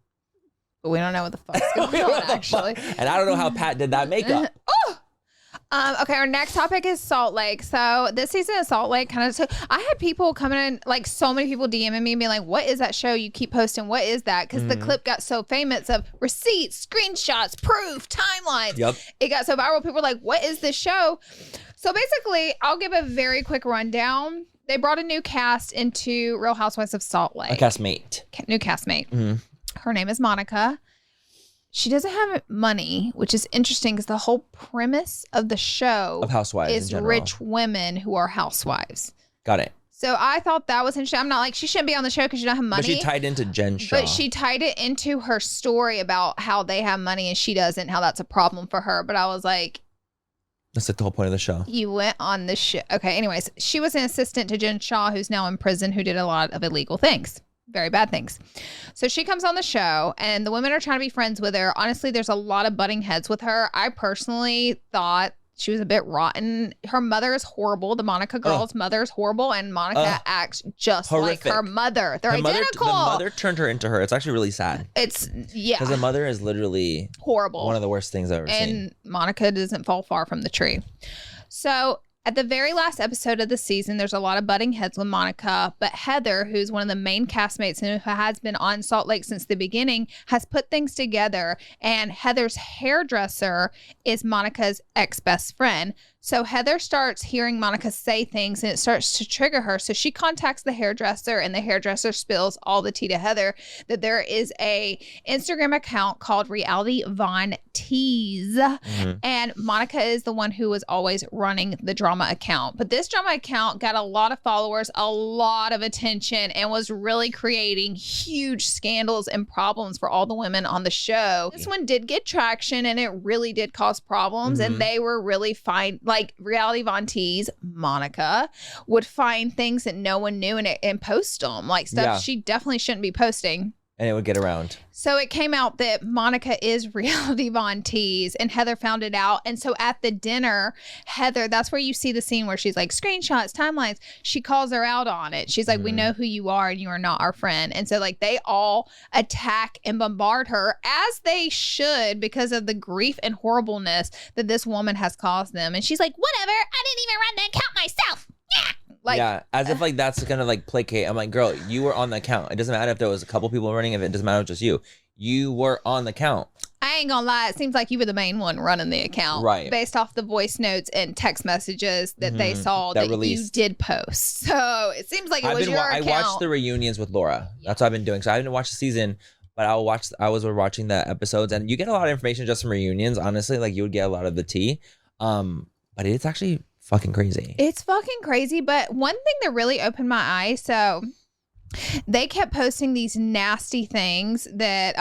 But we don't know what the fuck's going on, actually. And I don't know how Pat did that makeup. Okay, our next topic is Salt Lake. So this season of Salt Lake I had people coming in, like so many people DMing me and being like, what is that show you keep posting? What is that? Because the clip got so famous of receipts, screenshots, proof, timelines. Yep. It got so viral. People were like, what is this show? So basically, I'll give a very quick rundown. They brought a new cast into Real Housewives of Salt Lake. A castmate. New castmate. Her name is Monica. She doesn't have money, which is interesting because the whole premise of the show of Housewives is rich women who are housewives. Got it. So I thought that was interesting. I'm not like, she shouldn't be on the show because she don't have money. But she tied into Jen Shaw. But she tied it into her story about how they have money and she doesn't, how that's a problem for her. But I was like, that's like the whole point of the show. you went on the show. Okay, anyways, she was an assistant to Jen Shaw, who's now in prison, who did a lot of illegal things. Very bad things. So she comes on the show and the women are trying to be friends with her. Honestly, there's a lot of butting heads with her. I personally thought she was a bit rotten. Her mother is horrible. The Monica girl's mother is horrible, and Monica acts just horrific. like her mother. They're identical. The mother turned her into her. It's actually really sad. Because the mother is literally horrible. One of the worst things I've ever seen. And Monica doesn't fall far from the tree. So at the very last episode of the season, there's a lot of butting heads with Monica, but Heather, who's one of the main castmates and who has been on Salt Lake since the beginning, has put things together. And Heather's hairdresser is Monica's ex-best friend. So Heather starts hearing Monica say things and it starts to trigger her. So she contacts the hairdresser and the hairdresser spills all the tea to Heather that there is a Instagram account called Reality Von Tease. Mm-hmm. And Monica is the one who was always running the drama account. But this drama account got a lot of followers, a lot of attention, and was really creating huge scandals and problems for all the women on the show. This one did get traction and it really did cause problems. Mm-hmm. And they were really fine. Like Reality Von Tease, Monica would find things that no one knew and post them, like stuff she definitely shouldn't be posting. And it would get around. So it came out that Monica is Reality Von Tease, and Heather found it out. And so at the dinner, Heather, that's where you see the scene where she's like, screenshots, timelines. She calls her out on it. She's like, we know who you are and you are not our friend. And so like they all attack and bombard her, as they should, because of the grief and horribleness that this woman has caused them. And she's like, whatever, I didn't even run the account myself. Yeah. Like, as if like that's gonna like placate. I'm like, girl, you were on the account. It doesn't matter if there was a couple people running. If it doesn't matter if just you. You were on the account. I ain't gonna lie. It seems like you were the main one running the account, right? Based off the voice notes and text messages that they saw that you did post. So it seems like it was your account. I watched the reunions with Laura. That's what I've been doing. So I didn't watch the season, but I was watching the episodes, and you get a lot of information just from reunions. Honestly, like you would get a lot of the tea. But it's actually fucking crazy. It's fucking crazy. But one thing that really opened my eyes, so they kept posting these nasty things that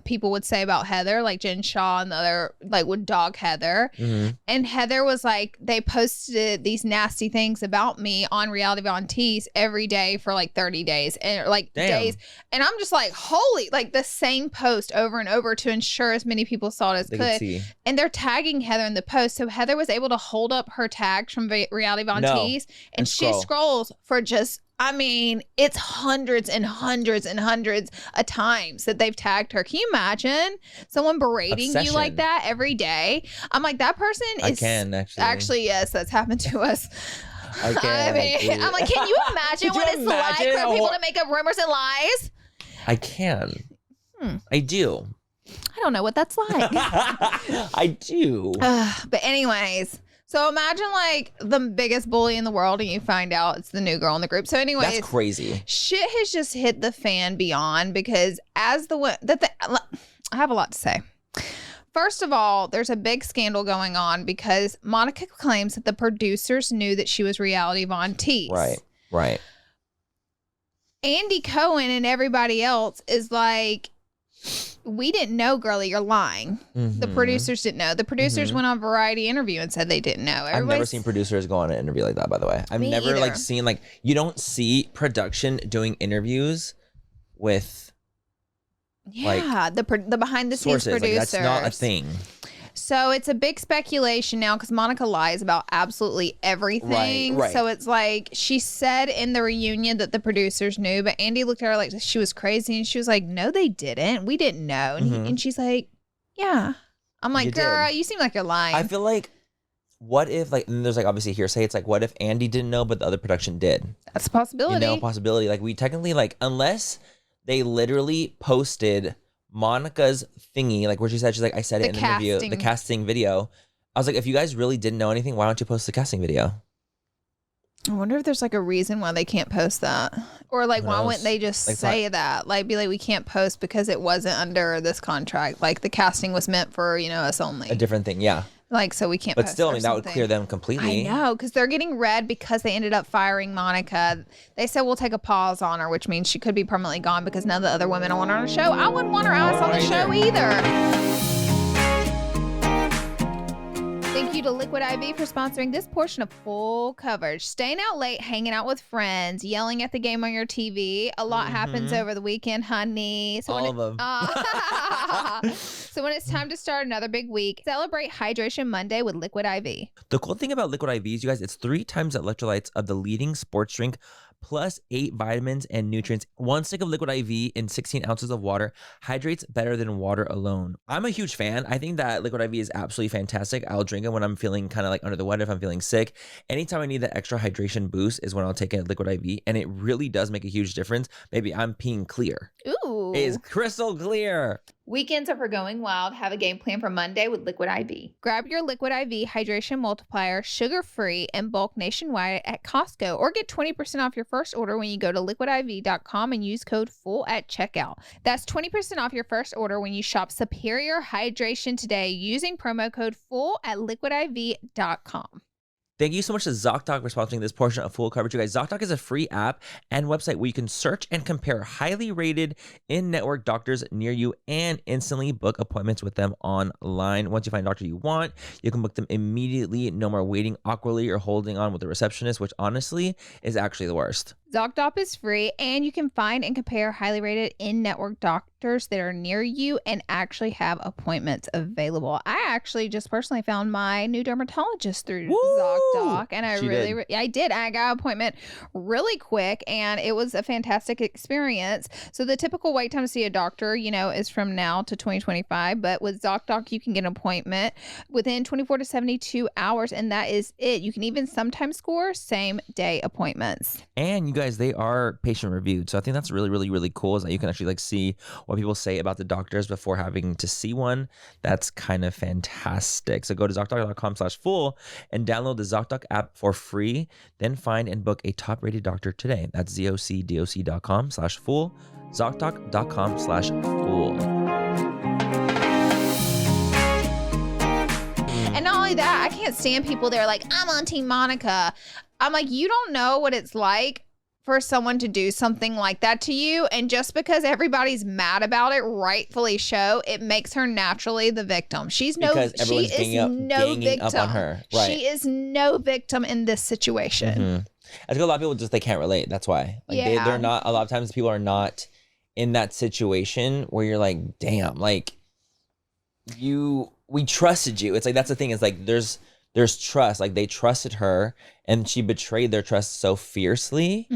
people would say about Heather, like Jen Shaw and the other, like, would dog Heather. Mm-hmm. And Heather was like, they posted these nasty things about me on Reality Von Tease every day for like 30 days and like days. And I'm just like, holy, like the same post over and over to ensure as many people saw it as could. And they're tagging Heather in the post. So Heather was able to hold up her tags from Reality Von Tease and she scrolls for just, I mean, it's hundreds and hundreds and hundreds of times that they've tagged her. Can you imagine someone berating you like that every day? I'm like, that person is... I can, actually, yes, that's happened to us. I can. I'm like, can you imagine what it's like for people to make up rumors and lies? I can. I do. I don't know what that's like. I do. But anyways... So imagine like the biggest bully in the world and you find out it's the new girl in the group. So anyways, that's crazy. Shit has just hit the fan beyond because as I have a lot to say. First of all, there's a big scandal going on because Monica claims that the producers knew that she was Reality Von Tease. Right. Andy Cohen and everybody else is like, we didn't know, girlie, you're lying. Mm-hmm. The producers didn't know. The producers went on Variety interview and said they didn't know. I've never seen producers go on an interview like that, by the way. I've never like seen, like, you don't see production doing interviews with the behind the scenes producers. Like, that's not a thing. So it's a big speculation now because Monica lies about absolutely everything. Right. So it's like she said in the reunion that the producers knew, but Andy looked at her like she was crazy and she was like, no, they didn't. We didn't know. And, and she's like, yeah. I'm like, girl, you seem like you're lying. I feel like, what if, like, and there's like obviously hearsay. It's like, what if Andy didn't know, but the other production did? That's a possibility. Possibility. Like, we technically, like, unless they literally posted Monica's thingy, like where she said, she's like, I said it in the interview, the casting video. I was like, if you guys really didn't know anything, why don't you post the casting video? I wonder if there's like a reason why they can't post that. Or like, why wouldn't they just say that? Like, be like, we can't post because it wasn't under this contract. Like, the casting was meant for, us only. A different thing, yeah. Like, so we can't But post still, I or mean, that would something. clear them I completely. know, because they're getting red because they ended up firing Monica. They said we'll take a pause on her, which means she could be permanently gone because none of the other women want her on the show. I wouldn't want her ass on the show either. Thank you to Liquid IV for sponsoring this portion of Full Coverage. Staying out late, hanging out with friends, yelling at the game on your TV. A lot happens over the weekend, honey. So All of them. So when it's time to start another big week, celebrate Hydration Monday with Liquid IV. The cool thing about Liquid IVs, you guys, it's 3 times the electrolytes of the leading sports drink, plus 8 vitamins and nutrients. 1 stick of Liquid IV in 16 ounces of water hydrates better than water alone. I'm a huge fan. I think that Liquid IV is absolutely fantastic. I'll drink it when I'm feeling kind of like under the weather, if I'm feeling sick. Anytime I need that extra hydration boost is when I'll take a Liquid IV, and it really does make a huge difference. Baby, I'm peeing clear. Ooh. It is crystal clear. Weekends are for going wild. Have a game plan for Monday with Liquid IV. Grab your Liquid IV Hydration Multiplier, sugar-free, and bulk nationwide at Costco, or get 20% off your first order when you go to liquidiv.com and use code FULL at checkout. That's 20% off your first order when you shop Superior Hydration today using promo code FULL at liquidiv.com. Thank you so much to ZocDoc for sponsoring this portion of Full Coverage. You guys, ZocDoc is a free app and website where you can search and compare highly rated in-network doctors near you and instantly book appointments with them online. Once you find a doctor you want, you can book them immediately. No more waiting awkwardly or holding on with the receptionist, which honestly is actually the worst. ZocDoc is free, and you can find and compare highly rated in-network doctors that are near you and actually have appointments available. I actually just personally found my new dermatologist through ZocDoc, and I did. I got an appointment really quick, and it was a fantastic experience. So the typical wait time to see a doctor, is from now to 2025, but with ZocDoc, you can get an appointment within 24 to 72 hours, and that is it. You can even sometimes score same-day appointments. And you guys, they are patient reviewed. So I think that's really, really, really cool is that you can actually see what people say about the doctors before having to see one. That's kind of fantastic. So go to ZocDoc.com/full and download the ZocDoc app for free. Then find and book a top-rated doctor today. That's ZocDoc.com/full, ZocDoc.com/full. And not only that, I can't stand people that are like, I'm on Team Monica. I'm like, you don't know what it's like for someone to do something like that to you. And just because everybody's mad about it, rightfully so, it makes her naturally the victim. She is no victim. Up on her. Right. She is no victim in this situation. Mm-hmm. I think a lot of people they can't relate. That's why. They're not, a lot of times people are not in that situation where you're like, damn, we trusted you. It's like, that's the thing, is there's trust. Like, they trusted her and she betrayed their trust so fiercely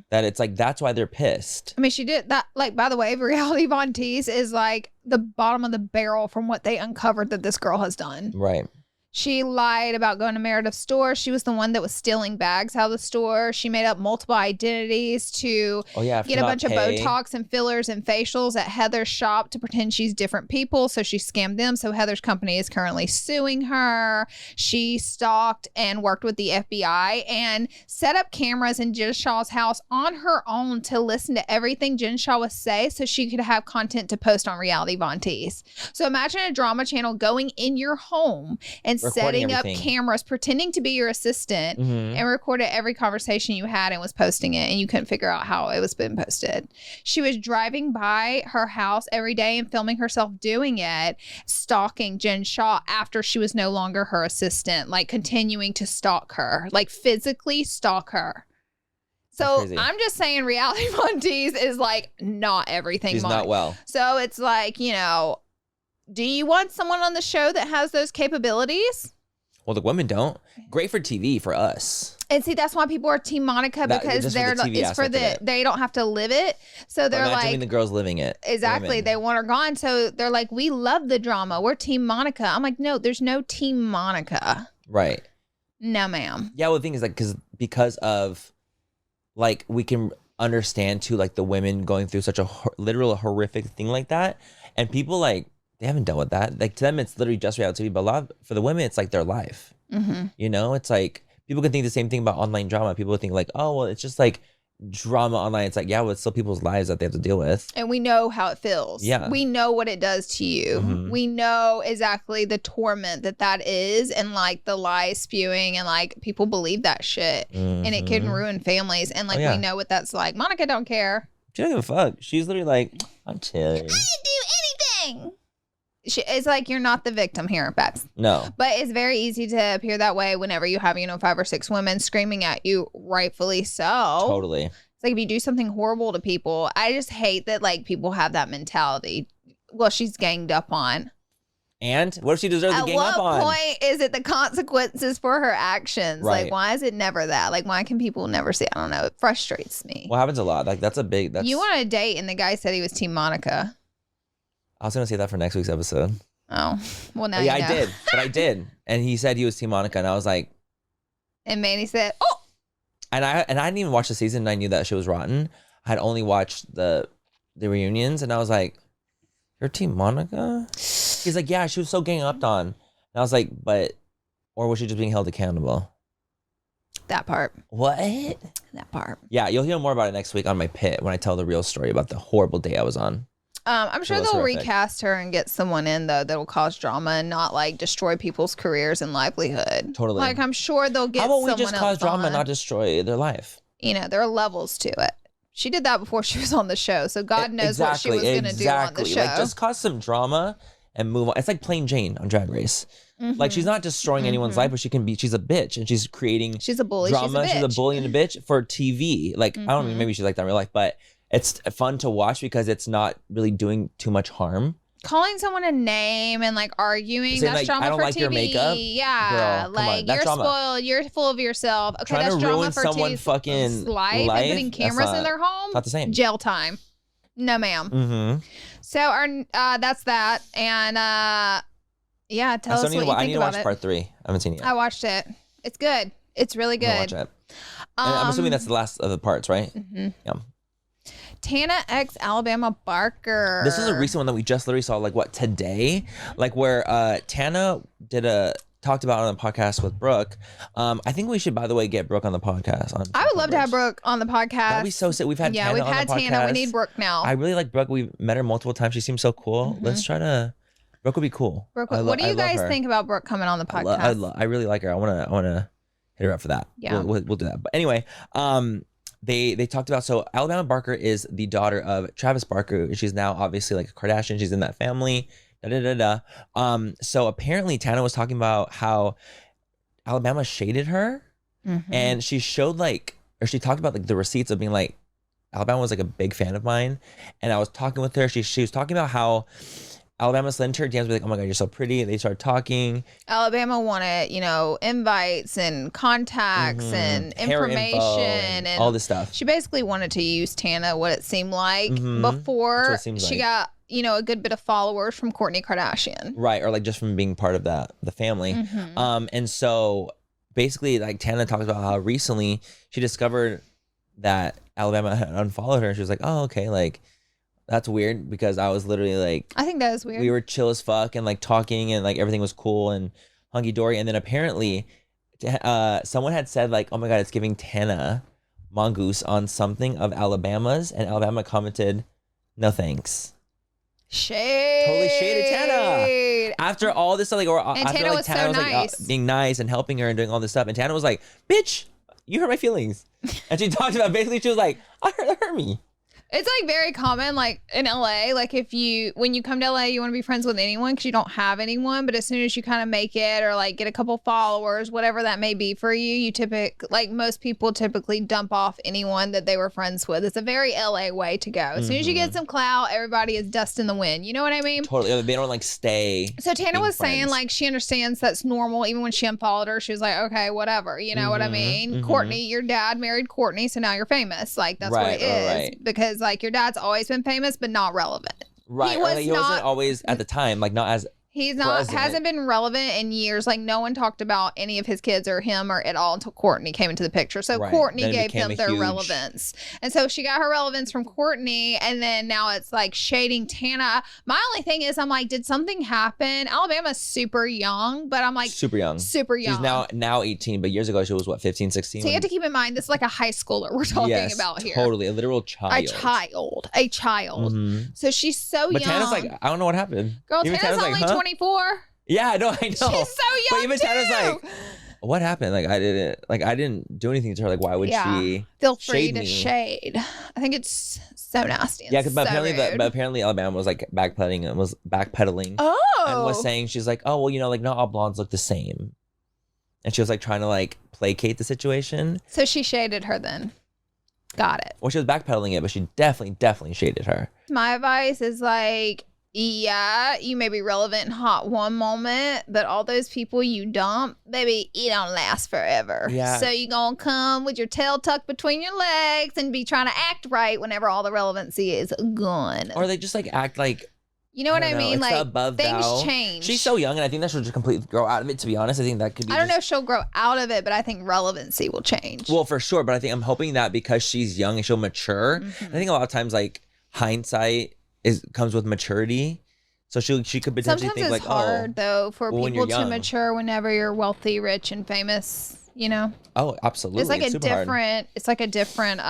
that it's like, that's why they're pissed. I mean, she did that. Like, by the way, Reality Von Teese is like the bottom of the barrel from what they uncovered that this girl has done. Right. She lied about going to Meredith's store. She was the one that was stealing bags out of the store. She made up multiple identities to get a bunch of Botox and fillers and facials at Heather's shop to pretend she's different people. So she scammed them. So Heather's company is currently suing her. She stalked and worked with the FBI and set up cameras in Jen Shah's house on her own to listen to everything Jen Shah would say so she could have content to post on Reality Von Teese. So imagine a drama channel going in your home and setting up cameras, pretending to be your assistant, and recorded every conversation you had and was posting it, and you couldn't figure out how it was being posted. She was driving by her house every day and filming herself doing it, stalking Jen Shah after she was no longer her assistant, like continuing to stalk her, like physically stalk her. So I'm just saying Reality Von Teese is like not everything. She's not well. So it's like, do you want someone on the show that has those capabilities? Well, the women don't. Great for TV for us. And see, that's why people are Team Monica, because they don't have to live it. So they're like, the girls living it. Exactly. Women. They want her gone. So they're like, we love the drama. We're Team Monica. I'm like, no, there's no Team Monica. Right. No, ma'am. Yeah. Well, the thing is because of we can understand too, the women going through such a literal horrific thing like that. And people they haven't dealt with that. To them, it's literally just reality TV. But for the women, it's their life. Mm-hmm. It's people can think the same thing about online drama. People would think oh, well, it's just drama online. It's like, yeah, well, it's still people's lives that they have to deal with. And we know how it feels. Yeah. We know what it does to you. Mhm. We know exactly the torment that is, and like the lies spewing, and like people believe that shit. And it can Mhm. ruin families. And like Oh, yeah. we know what that's like. Monica don't care. She don't give a fuck. She's literally like, I'm chilling. I didn't do anything. It's like you're not the victim here, Babs. No. But it's very easy to appear that way whenever you have, 5 or 6 women screaming at you, rightfully so. Totally. It's like if you do something horrible to people, I just hate that like people have that mentality. Well, she's ganged up on. And what if she deserves to gang up on? At what point is it the consequences for her actions? Right. Like, why is it never that? Like, why can people never see? I don't know. It frustrates me. What happens a lot? Like, that's a big... You went on a date and the guy said he was Team Monica. I was going to say that for next week's episode. Oh, well, now Yeah, you know. I did. But I did. And he said he was Team Monica. And I was like... And Manny said, oh! And I didn't even watch the season. And I knew that shit was rotten. I had only watched the reunions. And I was like, you're Team Monica? He's like, yeah, she was so gang up on. And I was like, but... Or was she just being held accountable? That part. What? That part. Yeah, you'll hear more about it next week on my pit when I tell the real story about the horrible day I was on. I'm sure It was they'll horrific. recast her and get someone in, though, that will cause drama and not, like, destroy people's careers and livelihood. Totally. Like, I'm sure they'll get How about someone we just else cause drama on. and not destroy their life? There are levels to it. She did that before she was on the show, so God knows what she was going to do on the show. Like, just cause some drama and move on. It's like Plain Jane on Drag Race. Like, she's not destroying anyone's life, but she's a bitch, and she's creating She's a bully. drama. She's a bitch. Bully and a bitch for TV. Like, I don't know, maybe she's like that in real life, but it's fun to watch because it's not really doing too much harm. Calling someone a name and like arguing, Saying, that's like, drama I don't for like TV. your makeup. Yeah, Girl, come on, like that's you're drama. spoiled, you're full of yourself. Okay, Trying that's to drama ruin for someone's TV's fucking life and life, putting that's cameras in not- their home. Not the same. Jail time. No, ma'am. Mm-hmm. So our that's that, and yeah, tell us what you think I need to about watch it. part 3. I haven't seen it yet. I watched it. It's good. It's really I'm gonna good. watch it. And I'm assuming that's the last of the parts, right? Mhm. Yeah. Tana x Alabama Barker. This is a recent one that we just literally saw, like, what, today? Like, where Tana talked about on the podcast with Brooke. I think we should, by the way, get Brooke on the podcast. I would love to have Brooke on the podcast. That'd be so sick. We've had Tana we've on had the Tana. We podcast. need Brooke now. I really like Brooke. We've met her multiple times. She seems so cool. Let's try to... Brooke would be cool. Brooke, I what do I you love guys her. think about Brooke coming on the podcast? I really like her. I wanna hit her up for that. Yeah. We'll do that. But anyway, they talked about, so Alabama Barker is the daughter of Travis Barker. She's now obviously like a Kardashian. She's in that family. So apparently Tana was talking about how Alabama shaded her, and she showed she talked about like the receipts of being like, Alabama was like a big fan of mine, and I was talking with her. She was talking about how Alabama slid into her DMs, be like, oh my God, you're so pretty. They started talking. Alabama wanted, invites and contacts and Hair info information and all this stuff. She basically wanted to use Tana, what it seemed like, That's what before it seems she like. got, a good bit of followers from Kourtney Kardashian. Right, or like just from being part of the family. And so basically, like, Tana talks about how recently she discovered that Alabama had unfollowed her, and she was like, oh, okay, like, that's weird, because I was literally like, I think that is weird. we were chill as fuck and like talking and like everything was cool and hunky-dory. And then apparently someone had said like, oh my God, it's giving Tana mongoose on something of Alabama's, and Alabama commented, no thanks. Shade. Totally shaded Tana. After all this stuff, like, or And after Tana like was Tana so was like nice. being nice and helping her and doing all this stuff, and Tana was like, bitch, you hurt my feelings. And she talked about, basically she was like, that hurt me. It's like very common, like in LA, like when you come to LA, you want to be friends with anyone because you don't have anyone. But as soon as you kind of make it or like get a couple followers, whatever that may be for you, like most people typically dump off anyone that they were friends with. It's a very LA way to go. As soon as you get some clout, everybody is dust in the wind. You know what I mean? Totally. They don't like stay. So Tana being was saying friends. like she understands that's normal. Even when she unfollowed her, she was like, okay, whatever. You know what I mean? Kourtney, your dad married Kourtney, so now you're famous. Like that's what it is. Right. Because like your dad's always been famous, but not relevant. Right. He Or, was like, he wasn't not- always at the time, like not as He's not hasn't been relevant in years. Like no one talked about any of his kids or him or at all until Courtney came into the picture. So Courtney gave them their relevance. And so she got her relevance from Courtney, and then now it's like shading Tana. My only thing is I'm like, did something happen? Alabama's super young, but I'm like super young. She's now 18, but years ago she was what, 15, 16? So you have to keep in mind this is like a high schooler we're talking about here. Totally. A literal child. A child. Mm-hmm. So she's so but young. Tana's like, I don't know what happened. Girl, Tana's only 24. Yeah, I know. She's so young. But even Tana's like, what happened? Like I didn't do anything to her. Like why would she? Feel free to shade. I think it's so nasty. Yeah, because apparently Alabama was like backpedaling and was saying she's like, oh well, like not all blondes look the same, and she was like trying to like placate the situation. So she shaded her then. Got it. Well, she was backpedaling it, but she definitely shaded her. My advice is like, yeah, you may be relevant and hot one moment, but all those people you dump, baby, it don't last forever. Yeah. So you gonna come with your tail tucked between your legs and be trying to act right whenever all the relevancy is gone. Or they just like act like, you know what I mean? Like above things change. She's so young, and I think that she'll just completely grow out of it. To be honest, I think that could be. I don't know if she'll grow out of it, but I think relevancy will change. Well, for sure, but I'm hoping that because she's young and she'll mature. Mm-hmm. I think a lot of times like hindsight comes with maturity, so she could potentially think like, hard though for people to mature whenever you're wealthy, rich, and famous. You know? Oh, absolutely. It's like a different. It's like a different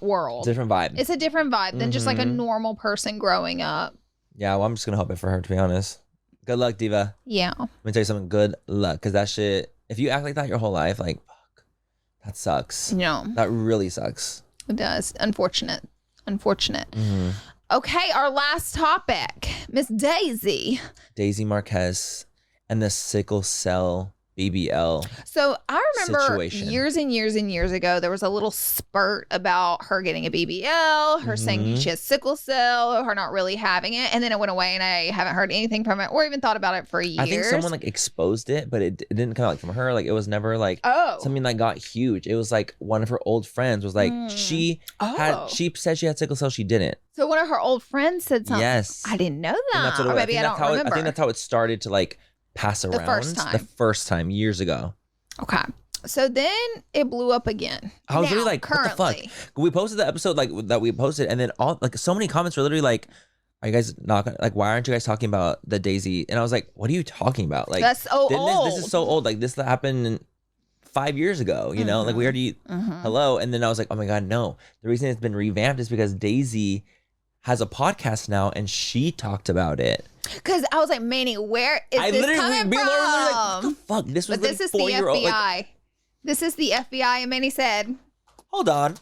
world. Different vibe. It's a different vibe than just like a normal person growing up. Yeah, well, I'm just gonna hope it for her, to be honest. Good luck, Diva. Yeah. Let me tell you something. Good luck, because that shit. If you act like that your whole life, like, fuck, that sucks. No. That really sucks. It does. Unfortunate. Mm-hmm. Okay, our last topic, Miss Daisy Marquez and the sickle cell BBL. So I remember situation. Years and years ago, there was a little spurt about her getting a BBL, her saying she has sickle cell, her not really having it. And then it went away and I haven't heard anything from it or even thought about it for years. I think someone like exposed it, but it didn't come out like from her. Like it was never like something that got huge. It was like one of her old friends was like, she said she had sickle cell. She didn't. So one of her old friends said something. Yes. I didn't know that. Or maybe I don't remember. I think that's how it started to like pass around the first time years ago. Okay. So then it blew up again. I was literally like, currently. What the fuck? We posted the episode like that we posted, and then all like so many comments were literally like, are you guys not gonna, like, why aren't you guys talking about the Daisy? And I was like, what are you talking about? Like, that's so old. This is so old. Like this happened 5 years ago, you know? Like we already hello. And then I was like, oh my God, no. The reason it's been revamped is because Daisy has a podcast now and she talked about it. Because I was like, Manny, where is this coming from? We were like, what the fuck? This was this is the FBI. Like, this is the FBI. And Manny said, hold on.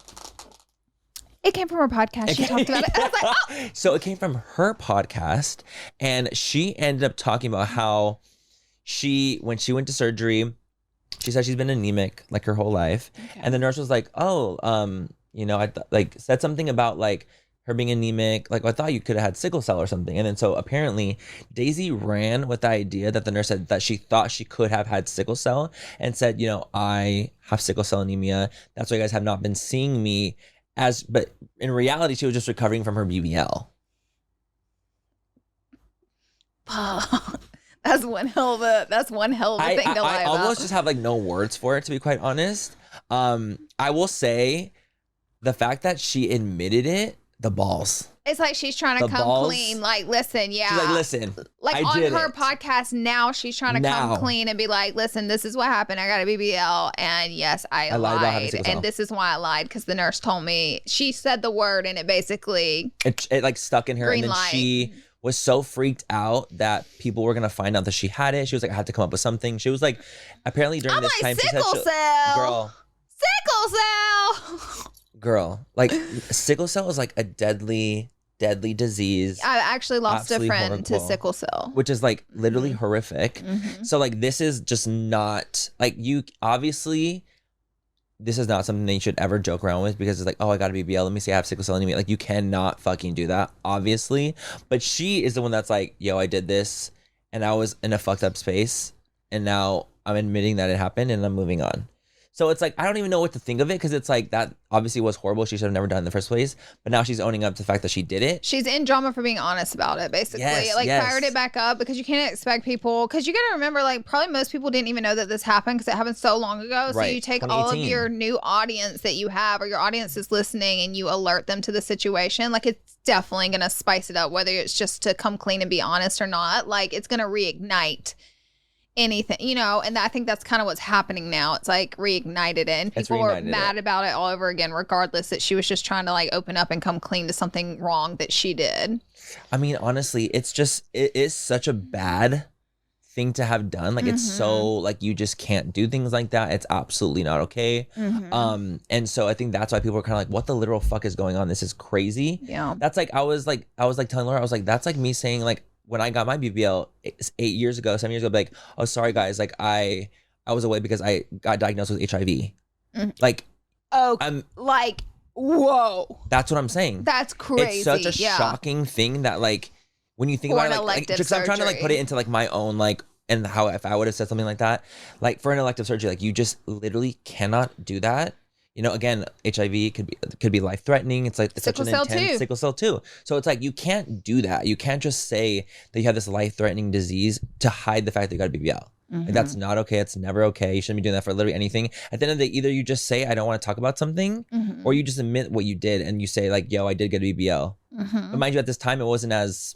It came from her podcast. She talked about it. I was like, oh. So it came from her podcast. And she ended up talking about how when she went to surgery, she said she's been anemic like her whole life. Okay. And the nurse was like, you know, I said something about like her being anemic, like I thought you could have had sickle cell or something. And then so apparently Daisy ran with the idea that the nurse said that she thought she could have had sickle cell and said, you know, I have sickle cell anemia. That's why you guys have not been seeing me but in reality, she was just recovering from her BBL. That's one hell of a thing to lie I about. almost just have like no words for it, to be quite honest. I will say the fact that she admitted it, the balls. It's like she's trying to come clean. Like, listen, yeah. She's like, listen, like on her podcast now, she's trying to come clean and be like, listen, this is what happened. I got a BBL, and yes, I lied about having sickle cell. And this is why I lied, because the nurse told me. She said the word, and it basically it like stuck in her, and then she was so freaked out that people were gonna find out that she had it. She was like, I had to come up with something. She was like, apparently during this time, sickle she said, cell, girl, sickle cell. Girl, like sickle cell is like a deadly disease. I actually lost a friend to sickle cell, which is like literally horrific. So like this is just not like this is not something that you should ever joke around with, because it's like, oh, I got a BBL, let me say I have sickle cell anemia. Like you cannot fucking do that, obviously. But she is the one that's like, yo, I did this and I was in a fucked up space and now I'm admitting that it happened and I'm moving on. So it's like, I don't even know what to think of it because it's like that obviously was horrible. She should have never done it in the first place. But now she's owning up to the fact that she did it. She's in drama for being honest about it, basically. Fired it back up because you can't expect people. Because you got to remember, like, probably most people didn't even know that this happened because it happened so long ago. So you take all of your new audience that you have or your audience is listening and you alert them to the situation. Like, it's definitely going to spice it up, whether it's just to come clean and be honest or not. Like, it's going to reignite anything, and I think that's kind of what's happening now. It's like reignited it, and people are mad about it all over again, regardless that she was just trying to like open up and come clean to something wrong that she did. I mean, honestly, it is such a bad thing to have done. Like, it's so like you just can't do things like that. It's absolutely not okay. And so I think that's why people are kind of like, what the literal fuck is going on? This is crazy. Yeah. That's like, I was telling Laura, I was like, that's like me saying like, when I got my BBL 7 years ago, like, oh, sorry guys, like I was away because I got diagnosed with HIV. Like, I'm like, whoa. That's what I'm saying. That's crazy. It's such a shocking thing that like, when you think about it, like just I'm trying to like put it into like my own like, and how if I would have said something like that, like for an elective surgery, like you just literally cannot do that. Again, HIV could be life threatening. It's like it's such an intense sickle cell too. So it's like you can't do that. You can't just say that you have this life threatening disease to hide the fact that you got a BBL. Like, that's not okay. It's never okay. You shouldn't be doing that for literally anything. At the end of the day, either you just say I don't want to talk about something, or you just admit what you did and you say like, yo, I did get a BBL. But mind you, at this time, it wasn't as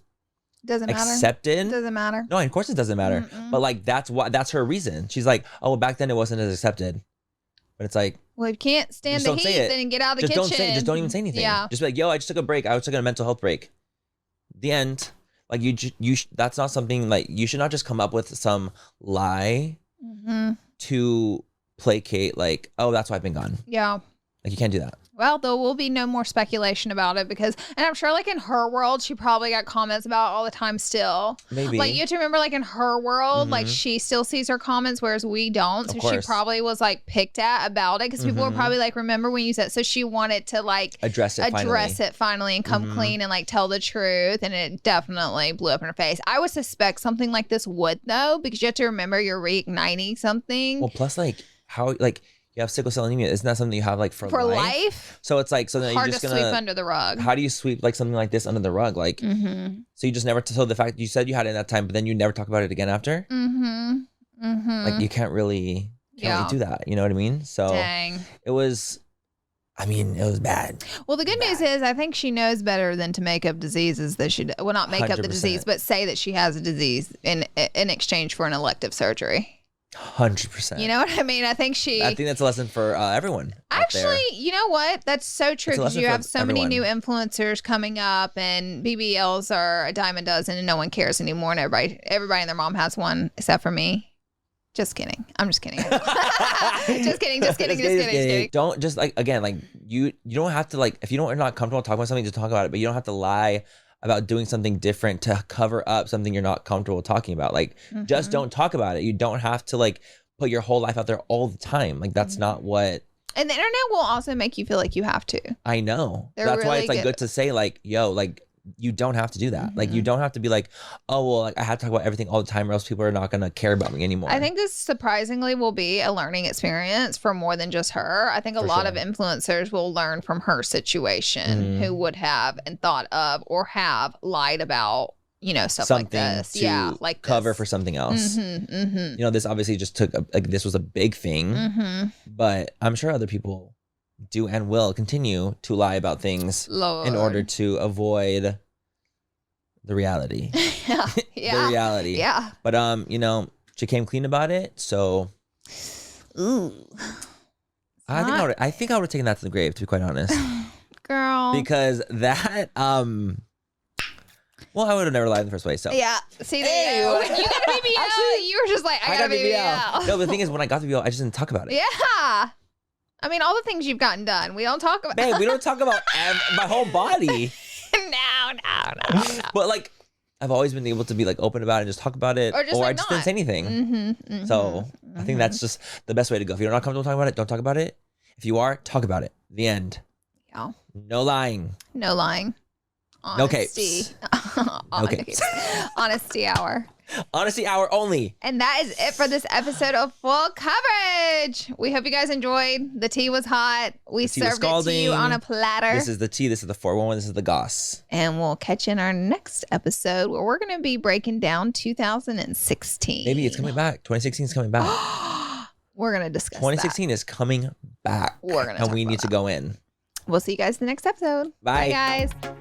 accepted. Doesn't matter. No, of course it doesn't matter. But like that's her reason. She's like, oh, well, back then it wasn't as accepted. But it's like, well, if you can't stand the heat, then get out of the kitchen. Just don't even say anything. Yeah. Just be like, yo, I just took a break. I took a mental health break. The end. Like that's not something like you should not just come up with some lie to placate like, oh, that's why I've been gone. Yeah. Like you can't do that. Well, there will be no more speculation about it because, and I'm sure like in her world, she probably got comments about it all the time still. Maybe. Like you have to remember like in her world, like she still sees her comments, whereas we don't. So she probably was like picked at about it because people were probably like, remember when you said, so she wanted to like address it finally and come clean and like tell the truth. And it definitely blew up in her face. I would suspect something like this would though, because you have to remember you're reigniting something. Well, plus like how, like, you have sickle cell anemia. Isn't that something you have like for life? So it's like, so then hard you're just to gonna sweep under the rug. How do you sweep like something like this under the rug? Like, so you just never, so the fact you said you had it in that time, but then you never talk about it again after? Like you can't really do that. You know what I mean? So Dang. It was bad. Well, the good news is I think she knows better than to make up diseases that she, well, not make up the disease, but say that she has a disease in exchange for an elective surgery. 100%. You know what I mean? I think that's a lesson for everyone. Actually, you know what? That's so true because you have so many new influencers coming up, and BBLs are a dime a dozen, and no one cares anymore. And everybody and their mom has one, except for me. Just kidding. I'm just kidding. Just kidding. Don't just like again like you don't have to like if you're not comfortable talking about something, just talk about it. But you don't have to lie about doing something different to cover up something you're not comfortable talking about. Like, just don't talk about it. You don't have to like put your whole life out there all the time. Like, that's not what. And the internet will also make you feel like you have to. I know. That's really why it's like good to say like, yo, like you don't have to do that. Like you don't have to be like, oh, well, like I have to talk about everything all the time or else people are not going to care about me anymore. I think this surprisingly will be a learning experience for more than just her. I think a lot of influencers will learn from her situation who would have and thought of or have lied about, stuff something like this. To like cover this. For something else. This obviously just took this was a big thing, but I'm sure other people do and will continue to lie about things in order to avoid the reality. The reality. Yeah. But she came clean about it, so ooh. I think I would have taken that to the grave, to be quite honest. Girl. Because that well, I would have never lied in the first place. So yeah. See, there you go. When you got a BBL, actually, you were just like, I got a BBL. No, the thing is, when I got the BBL, I just didn't talk about it. Yeah. I mean, all the things you've gotten done, we don't talk about. Babe, we don't talk about my whole body. No. But like, I've always been able to be like open about it and just talk about it, or I just didn't say anything. So I think that's just the best way to go. If you're not comfortable talking about it, don't talk about it. If you are, talk about it. The end. Yeah. No lying. No lying. Honesty. No capes. Honesty hour. Honesty hour only. And that is it for this episode of Full Coverage. We hope you guys enjoyed. The tea was hot. We served it to you on a platter. This is the tea. This is the 411. This is the goss. And we'll catch you in our next episode where we're going to be breaking down 2016. Maybe it's coming back. 2016 is coming back. We're going to discuss 2016 is coming back. We're going to And we need to go in. We'll see you guys in the next episode. Bye. Bye, guys.